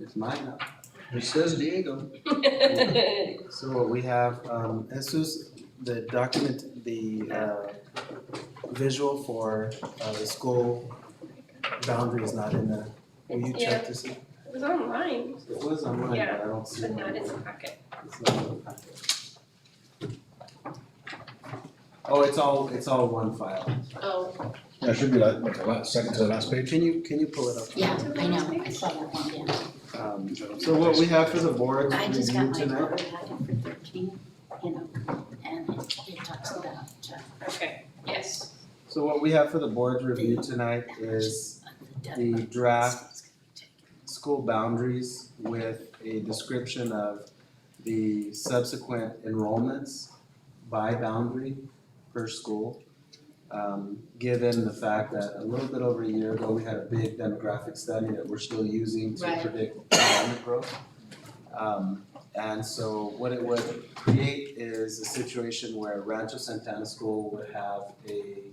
it's mine now. It says Diego. So what we have, Jesus, the document, the visual for the school boundary is not in there. Will you check to see? It was online, It was online, but I don't see but it. not in the packet. It's not in the packet. Oh, it's all one file. Oh, Yeah, it should be like the last, second to the last page. Can you pull it up? Yeah, I know, I saw that one, yeah. So what we have for the board I just got review my tonight, voter packet for 13, and it talks about, okay, yes. so what we have for the board review tonight is the draft school boundaries with a description of the subsequent enrollments by boundary per school. Given the fact that a little bit over a year ago, we had a big demographic study that we're still using to Right. predict enrollment growth. And so what it would create is a situation where Rancho Santana School would have a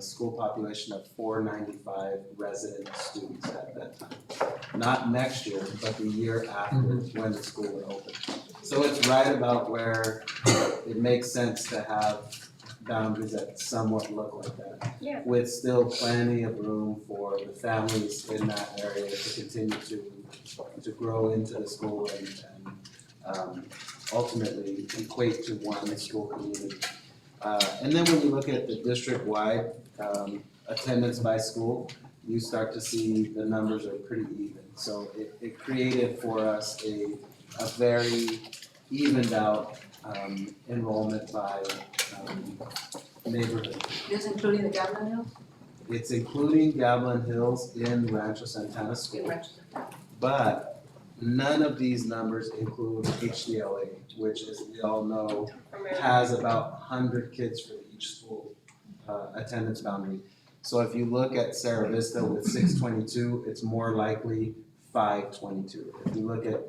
school population of 495 resident students at that time. Not next year, but the year after when the school would open. So it's right about where it makes sense to have boundaries that somewhat look like that. Yeah. With still plenty of room for the families in that area to continue to grow into the school and ultimately equate to one school community. And then when you look at the district-wide attendance by school, you start to see the numbers are pretty even. So it created for us a very evened out enrollment by neighborhood. This including the Gatlin Hills? It's including Gatlin Hills in Rancho Santana School, but none of these numbers include HDLA, which, as we all know, has about 100 kids for each school attendance boundary. So if you look at Sarah Vista with 622, it's more likely 522. If you look at,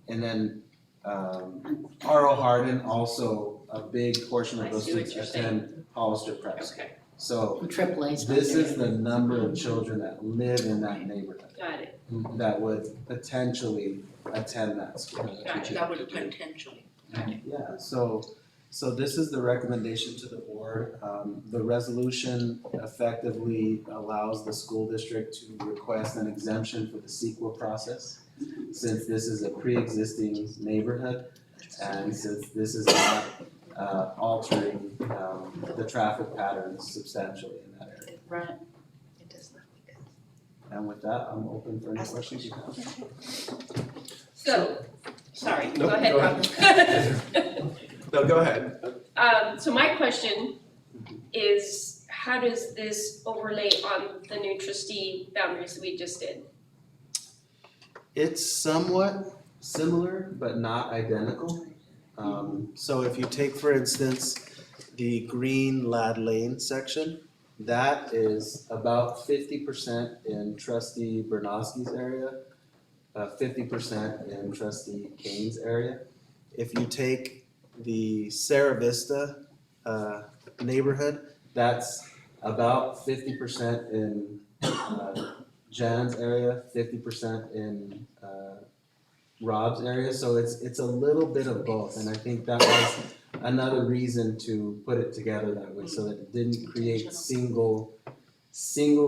and then R.O. Hardin, also a big portion of those students attend Hollister Preps. Okay, So Triple A's. this is the number of children that live in that neighborhood got it. that would potentially attend that school. Gotcha. That would potentially. Yeah, so this is the recommendation to the board. The resolution effectively allows the school district to request an exemption for the CEQA process, since this is a pre-existing neighborhood, and since this is not altering the traffic patterns substantially in that area. Right. It does not make sense. And with that, I'm open for any questions you have. So, sorry, No, go ahead, go Robin. No, go ahead. So my question is, how does this overlay on the new trustee boundaries we just did? It's somewhat similar, but not identical. So if you take, for instance, the green Lad Lane section, that is about 50% in trustee Bernowski's area, 50% in trustee Kane's area. If you take the Sarah Vista neighborhood, that's about 50% in Jan's area, 50% in Rob's area, so it's a little bit of both, and I think that was another reason to put it together that way, so that it didn't create single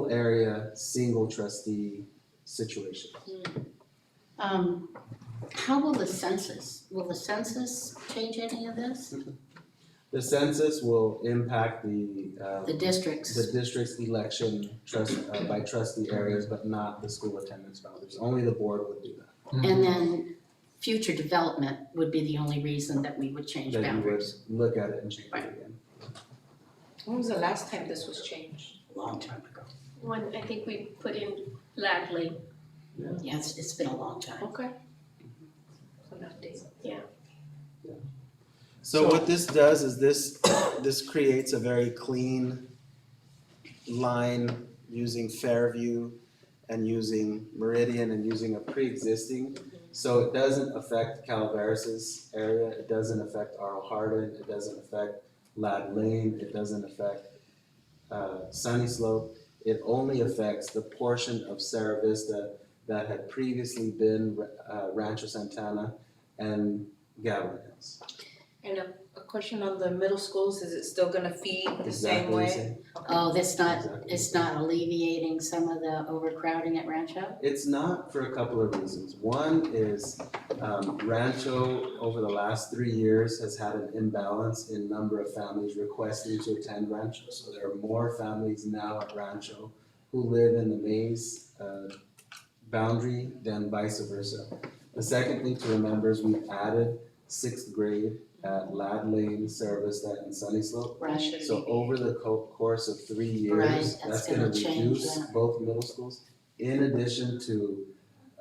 area, single trustee situation. How will the census change any of this? The census will impact the districts. The district's election by trustee areas, but not the school attendance boundaries. Only the board would do that. And then future development would be the only reason that we would change That you would boundaries. look at it and change it again. When was the last time this was changed? A long time ago. When I think we put in Ladley. Yeah, it's been a long time. Okay. So not days. So what this does is this creates a very clean line using Fairview and using Meridian and using a pre-existing. So it doesn't affect Calaveras' area, it doesn't affect R.O. Hardin, it doesn't affect Lad Lane, it doesn't affect Sunny Slope. It only affects the portion of Sarah Vista that had previously been Rancho Santana and Gatlin Hills. And a question on the middle schools, is it still gonna feed the same Exactly way? the same. Oh, Exactly. it's not alleviating some of the overcrowding at Rancho? It's not for a couple of reasons. One is Rancho, over the last 3 years, has had an imbalance in number of families requesting to attend Rancho. So there are more families now at Rancho who live in the Maze boundary than vice versa. The second thing to remember is we've added 6th grade at Lad Lane, Sarah Vista, and Sunny Slope. Right. So over the course of 3 years, Right, that's gonna change reduce that. both middle schools, in addition to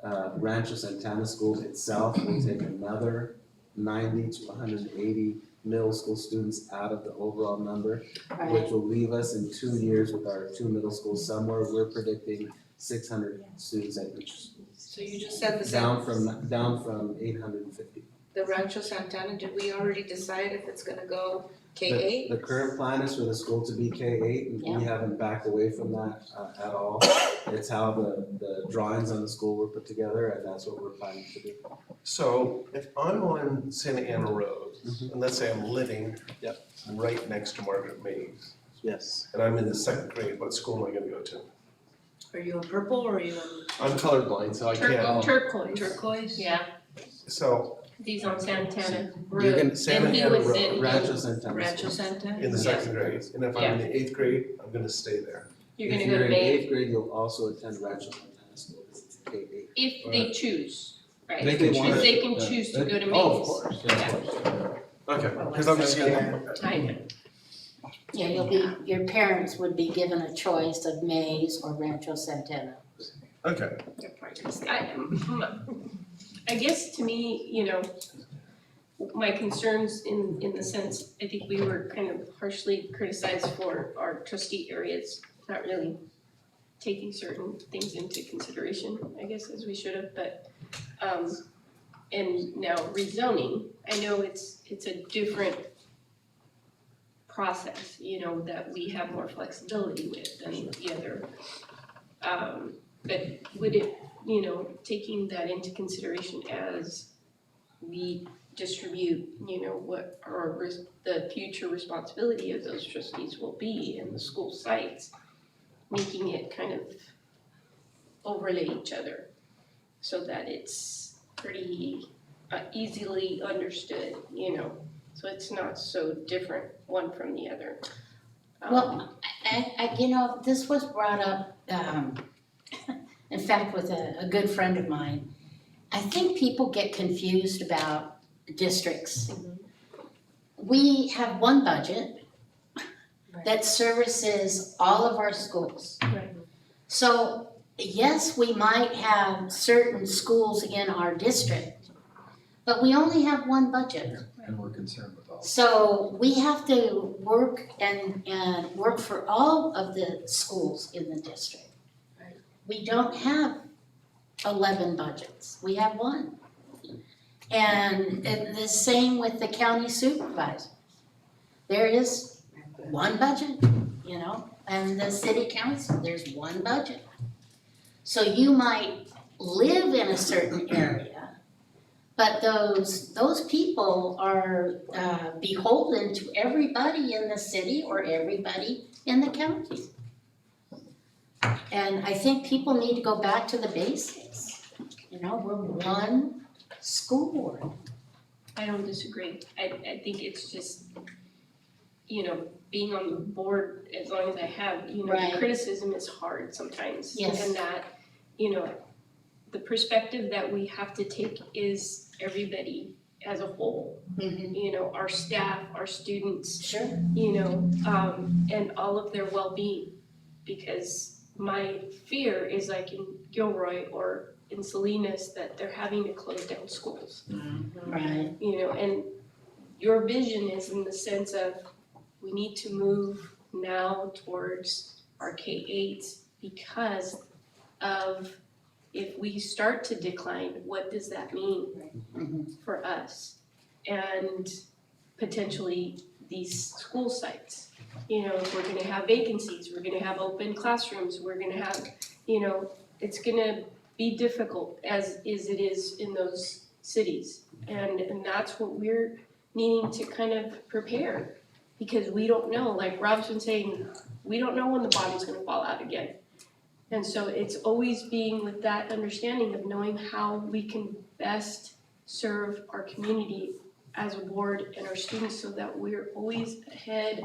Rancho Santana School itself will take another 90 to 180 middle school students out of the overall number, which will leave us in 2 years with our 2 middle schools somewhere, we're predicting 600 students at each school. So you just said the Down from 850. the Rancho Santana, did we already decide if it's gonna go K-8? The current plan is for the school to be K-8, and we haven't backed away from that at all. It's how the drawings on the school were put together, and that's what we're planning to do. So if I'm on Santa Ana Road, and let's say I'm living Yep. right next to Margaret Mays, Yes. and I'm in the 2nd grade, what school am I gonna go to? Are you in purple or are you in I'm colorblind, so I can't, Turquoise. turquoise? Yeah, so he's on Santana Road. You can Santa And he Ana was Road, in- Rancho Santana. Rancho Santana? in the Yeah. 2nd grade, and if I'm in the 8th grade, I'm gonna stay there. You're If gonna go you're to in May, 8th grade, you'll also attend Rancho Santana School, because it's K-8. if they choose, right? They can If they can choose. choose to go to Mays. Oh, of course, yeah, of Yeah. course. Okay, because I'm just gonna, I know. Yeah, your parents would be given a choice of Mays or Rancho Santana. okay. I guess to me, you know, my concerns in the sense, I think we were kind of harshly criticized for our trustee areas, not really taking certain things into consideration, I guess, as we should have, but, and now rezoning, I know it's a different process, you know, that we have more flexibility with than the other. But would it, you know, taking that into consideration as we distribute, you know, what the future responsibility of those trustees will be in the school sites, making it kind of overlay each other so that it's pretty easily understood, you know, so it's not so different one from the other. Well, I you know, this was brought up, in fact, with a good friend of mine. I think people get confused about districts. We have one budget that services all of our schools. Right. So, yes, we might have certain schools in our district, but we only have one budget. And we're concerned with all. So we have to work and work for all of the schools in the district. Right. We don't have 11 budgets, we have one. And the same with the county supervisor. There is one budget, you know, and the city council, there's one budget. So you might live in a certain area, but those people are beholden to everybody in the city or everybody in the county. And I think people need to go back to the basics. You know, we're one school board. I don't disagree. I think it's just, you know, being on the board as long as I have, you know, Right. the criticism is hard sometimes. Yes. And that, you know, the perspective that we have to take is everybody as a whole. You know, our staff, our students, Sure. you know, and all of their well-being. Because my fear is like in Gilroy or in Salinas that they're having to close down schools. Right. You know, and your vision is in the sense of we need to move now towards our K-8s because of if we start to decline, what does that mean for us? And potentially these school sites. You know, if we're gonna have vacancies, we're gonna have open classrooms, we're gonna have, you know, it's gonna be difficult as it is in those cities. And that's what we're needing to kind of prepare, because we don't know, like Rob's been saying, we don't know when the bottom's gonna fall out again. And so it's always being with that understanding of knowing how we can best serve our community as a board and our students so that we're always ahead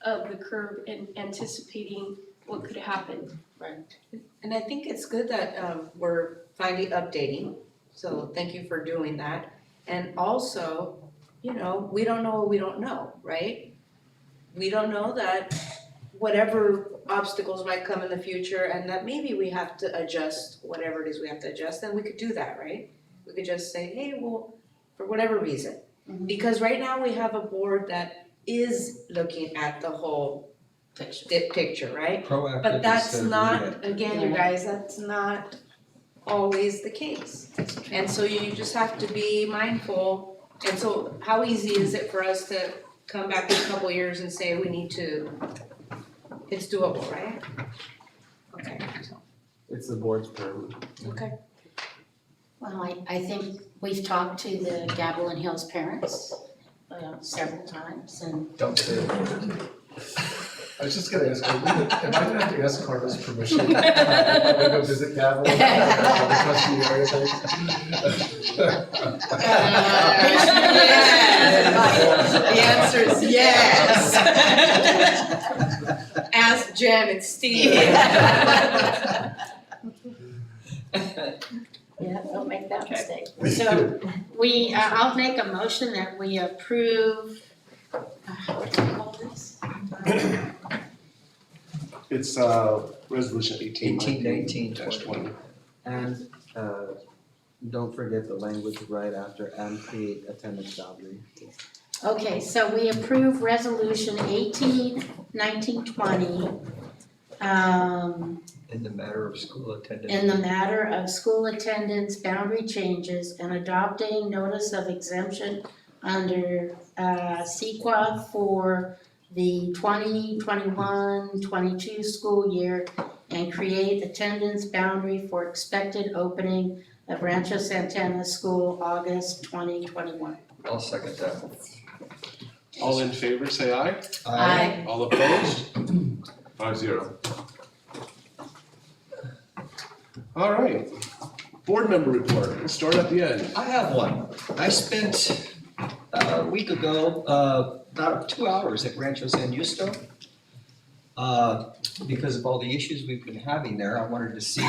of the curve and anticipating what could happen. Right. And I think it's good that we're finally updating, so thank you for doing that. And also, you know, we don't know what we don't know, right? We don't know that whatever obstacles might come in the future, and that maybe we have to adjust whatever it is we have to adjust, then we could do that, right? We could just say, hey, well, for whatever reason. Because right now we have a board that is looking at the whole picture, right? Proactive But that's instead of not, reactive. again, you guys, that's not always the case. And so you just have to be mindful. And so how easy is it for us to come back in a couple years and say we need to, it's doable, right? Okay, It's the board's purview. okay. Well, I think we've talked to the Gavilan Hills parents several times, and Don't say it. I was just gonna ask, am I gonna have to ask Carla's permission? I'm gonna go visit Gavel, the trustee area thing. The answer is yes. Ask Jen and Steve. yeah, don't make that mistake. So I'll make a motion that we approve, what do we call this? It's resolution 1819-20. And don't forget the language right after and create attendance boundary. Okay, so we approve resolution 18/19/20 In the matter of school attendance. in the matter of school attendance boundary changes and adopting notice of exemption under CEQA for the 2021-22 school year and create attendance boundary for expected opening of Rancho Santana School August 2021. I'll second that. All in favor, say aye. Aye. All opposed? 5-0. All right, board member report, let's start at the end. I have one. I spent a week ago, about 2 hours at Rancho San Justo. Because of all the issues we've been having there, I wanted to see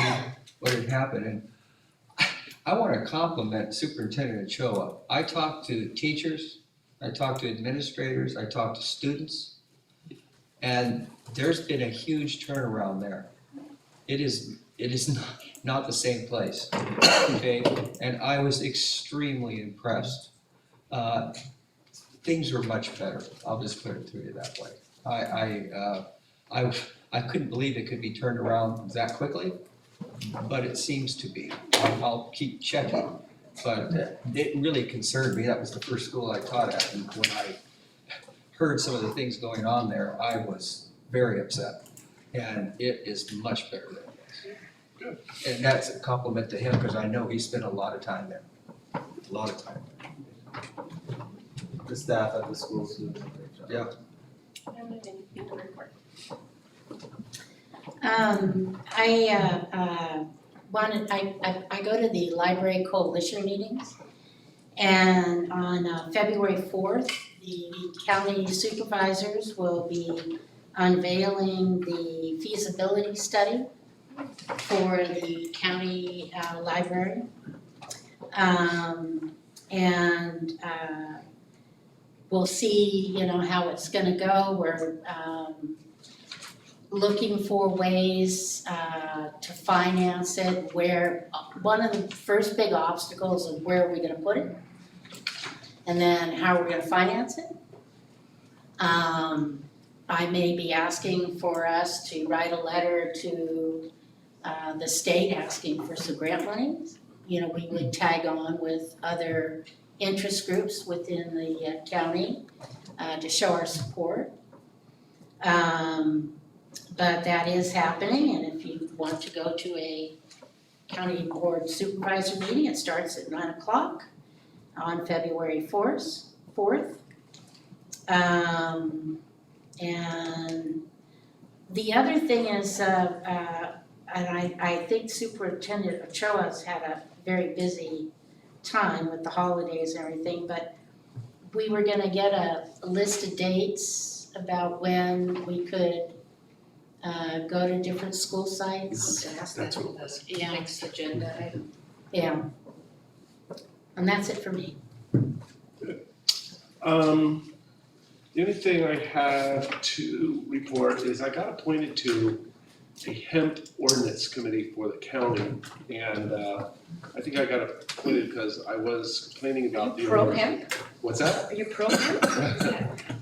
what had happened. And I want to compliment Superintendent Ochoa. I talked to teachers, I talked to administrators, I talked to students, and there's been a huge turnaround there. It is not the same place, okay? And I was extremely impressed. Things are much better. I'll just put it to you that way. I couldn't believe it could be turned around that quickly, but it seems to be. I'll keep checking, but it really concerned me. That was the first school I taught at, and when I heard some of the things going on there, I was very upset. And it is much better than it was. Good. And that's a compliment to him, because I know he spent a lot of time there, a lot of time. The staff at the schools do a great job. Yeah. I don't have anything to report. I go to the Library Coalition meetings, and on February 4th, the county supervisors will be unveiling the feasibility study for the county library. And we'll see, how it's gonna go. We're looking for ways to finance it, one of the first big obstacles is where are we gonna put it? And then how are we gonna finance it? I may be asking for us to write a letter to the state asking for some grant monies. We would tag on with other interest groups within the county to show our support. But that is happening, and if you want to go to a county board supervisor meeting, it starts at 9:00 on February 4th. And the other thing is, and I think Superintendent Ochoa's had a very busy time with the holidays and everything, but we were gonna get a list of dates about when we could go to different school sites. That's what it was. Yeah. Next agenda item. Yeah. And that's it for me. The only thing I have to report is I got appointed to a hemp ordinance committee for the county. And I think I got appointed because I was complaining about the. Pro hemp? What's that? Are you pro hemp?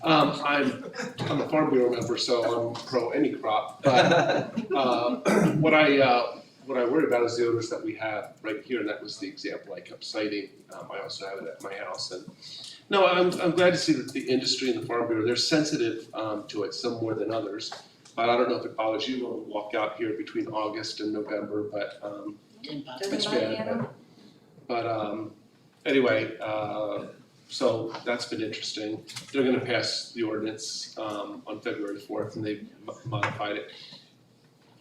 I'm a Farm Bureau member, so I'm pro any crop. But what I worry about is the odors that we have right here, and that was the example I kept citing. I also have it at my house. And no, I'm glad to see that the industry and the Farm Bureau, they're sensitive to it, some more than others. But I don't know if it bothers you to walk out here between August and November, but it's bad. But anyway, so that's been interesting. They're gonna pass the ordinance on February 4th, and they've modified it.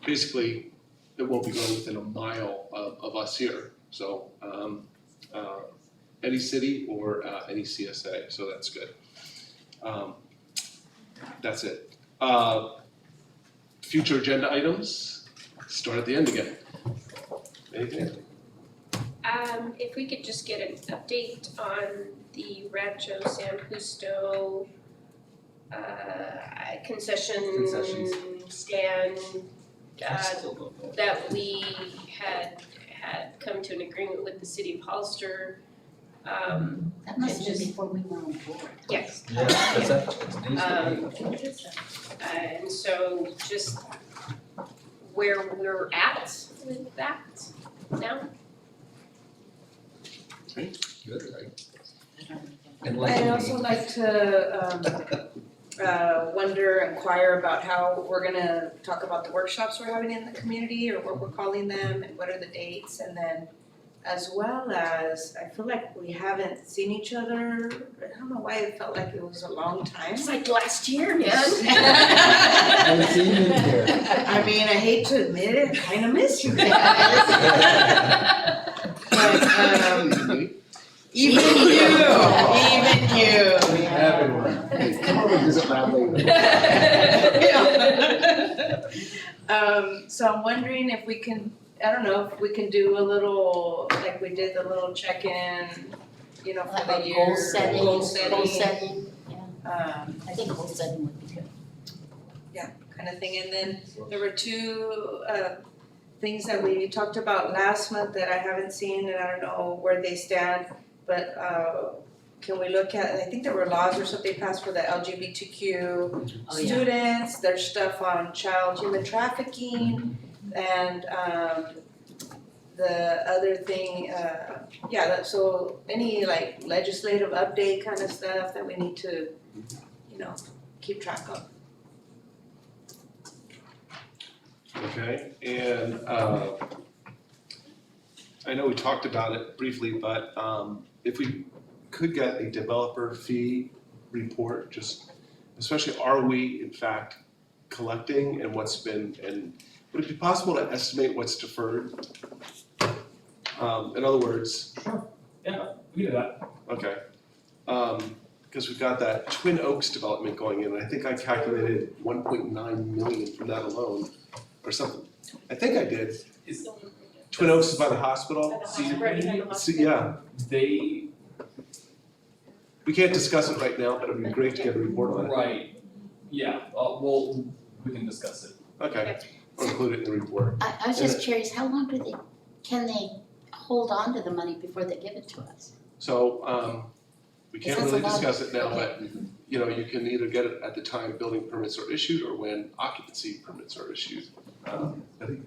Basically, it won't be going within a mile of us here, so any city or any CSA, so that's good. That's it. Future agenda items, start at the end again. Anything? If we could just get an update on the Rancho San Justo concession stand that we had come to an agreement with the city of Hollister. That must have been before we were on board. Yes. Yeah, is that, it's news to me. And so just where we're at with that now. Good, right? I'd also like to inquire about how we're gonna talk about the workshops we're having in the community, or what we're calling them, and what are the dates, and then as well as, I feel like we haven't seen each other, I don't know why it felt like it was a long time. It's like last year, man. Haven't seen you here. I mean, I hate to admit it, I kinda miss you guys. But, even you. Everyone. Hey, come over and visit Lab later. So I'm wondering if we can, I don't know, if we can do a little, like we did the little check-in, you know, for Like the a year. goal setting, Goal setting. yeah. I think goal setting would be good. Kind of thing, and then there were two things that we talked about last month that I haven't seen, and I don't know where they stand, but can we look at, I think there were laws or something passed for the LGBTQ students, there's stuff on child human trafficking, and the other thing, so any like legislative update kind of stuff that we need to, you know, keep track of. Okay, and I know we talked about it briefly, but if we could get a developer fee report, just especially are we in fact collecting and what's been, and would it be possible to estimate what's deferred? In other words. Sure, yeah, we do that. Okay, because we've got that Twin Oaks development going in, and I think I calculated 1.9 million from that alone, or something. I think I did. Twin Oaks is by the hospital? Right behind the hospital. Yeah, They, we can't discuss it right now, but it'd be great to get a report on it. right, yeah, we can discuss it. Okay, I'll include it in the report. I was just curious, how long can they hold on to the money before they give it to us? So, we can't Is this really allowed? discuss it now, but, you know, you can either get it at the time building permits are issued or when occupancy permits are issued. I think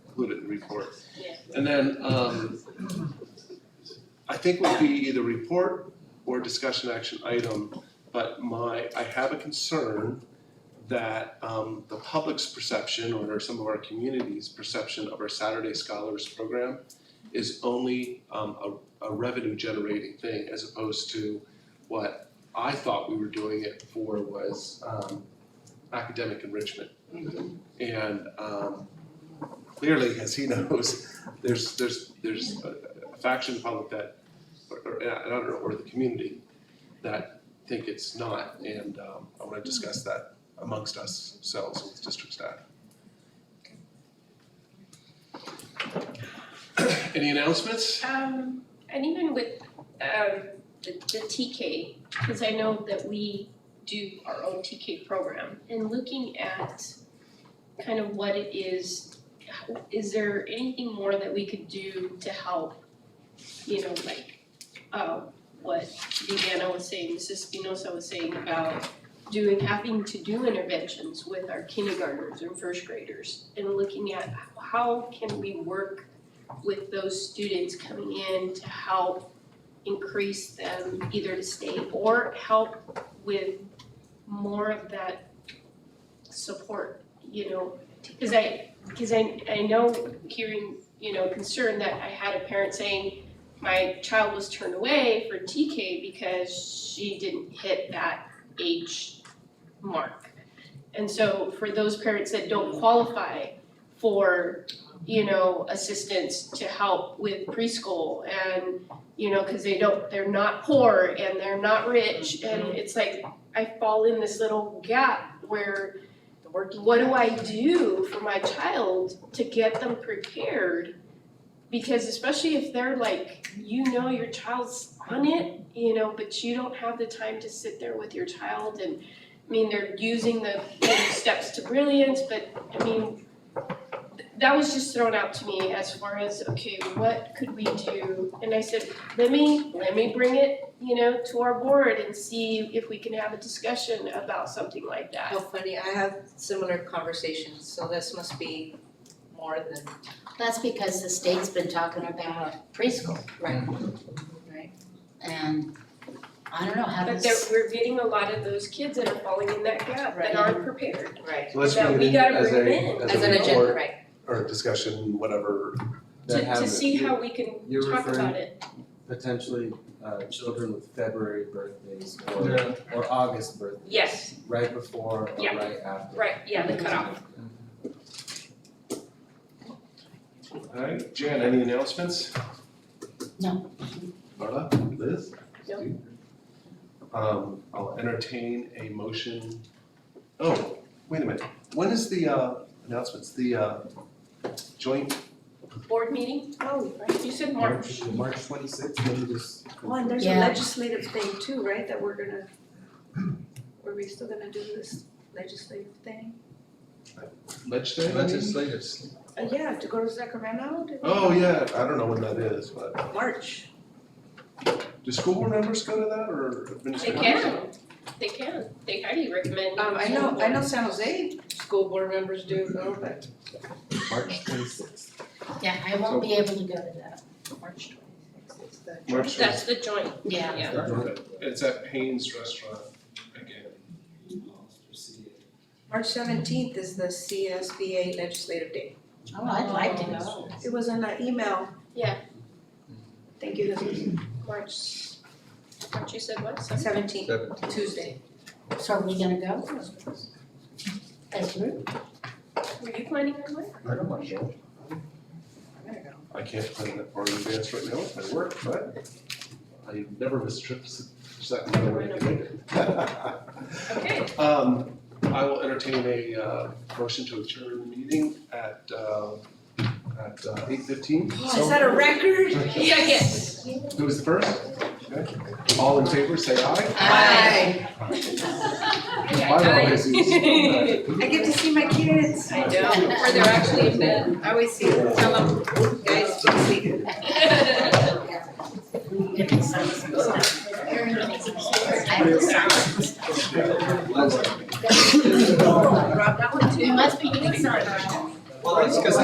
include it in the report. Yeah. And then, I think would be either report or discussion action item, but I have a concern that the public's perception or some of our community's perception of our Saturday Scholars program is only a revenue generating thing as opposed to what I thought we were doing it for was academic enrichment. And clearly, as he knows, there's a faction of the public that, or I don't know, or the community that think it's not, and I want to discuss that amongst ourselves with district staff. Any announcements? And even with the TK, because I know that we do our own TK program and looking at kind of what it is there anything more that we could do to help, like, what Viviana was saying, Mrs. Espinosa was saying about having to do interventions with our kindergartners and first graders and looking at how can we work with those students coming in to help increase them either to stay or help with more of that support, because I know hearing, concern that I had a parent saying my child was turned away for TK because she didn't hit that age mark. And so for those parents that don't qualify for, assistance to help with preschool and, because they're not poor and they're not rich, and it's like I fall in this little gap where what do I do for my child to get them prepared? Because especially if they're like, your child's on it, but you don't have the time to sit there with your child, and they're using the steps to brilliance, but that was just thrown out to me as far as, okay, what could we do? And I said, let me bring it, to our board and see if we can have a discussion about something like that. How funny, I have similar conversations, so this must be more than. That's because the state's been talking about preschool. Right. And I don't know how But this. we're getting a lot of those kids that are falling in that gap that aren't prepared. Right. So let's That bring we it in gotta as bring a, in. as As an a agenda, report right. or discussion, whatever. To see how we can You're talk referring about it. potentially children with February birthdays Yeah. or August birthdays, Yes, right before or Yeah. right after. right, yeah, the cutoff. All right, Jan, any announcements? No. Marla, Liz? No. Steve? I'll entertain a motion. Oh, wait a minute. When is the announcements, the joint? Board meeting? Oh, right, you said March. March 26th, let me just. Oh, and there's a Yeah. legislative thing too, right, that were we still gonna do this legislative thing? Legislative? Yeah, to go to Sacramento? Oh, yeah, I don't know when that is, but March. do school board members go to that or They administrators? can, they highly recommend. I know San Jose school board members do go, but. March 26th. Yeah, I won't be able to go to that. March 26th is the. March That's the joint, Yeah. yeah. It's at Payne's Restaurant again. March 17th is the CSBA legislative day. Oh, I'd like to go. It was in an email. Yeah. Thank you, March, you said what, 17th, Tuesday. So are we gonna go? As a group? Were you planning on going? I don't want to go. I can't plan that far in advance right now with my work, but I never miss trips, so that another way to make it. Okay. I will entertain a motion to adjourn the meeting at 8:15. Oh, is that a record? Yes. Who was the first? Okay. All in favor, say aye. Aye. Mine always is. I get to see my kids. I know, or they're actually in bed. I always see them, tell them, guys, to sleep. You must be getting something. Well, it's because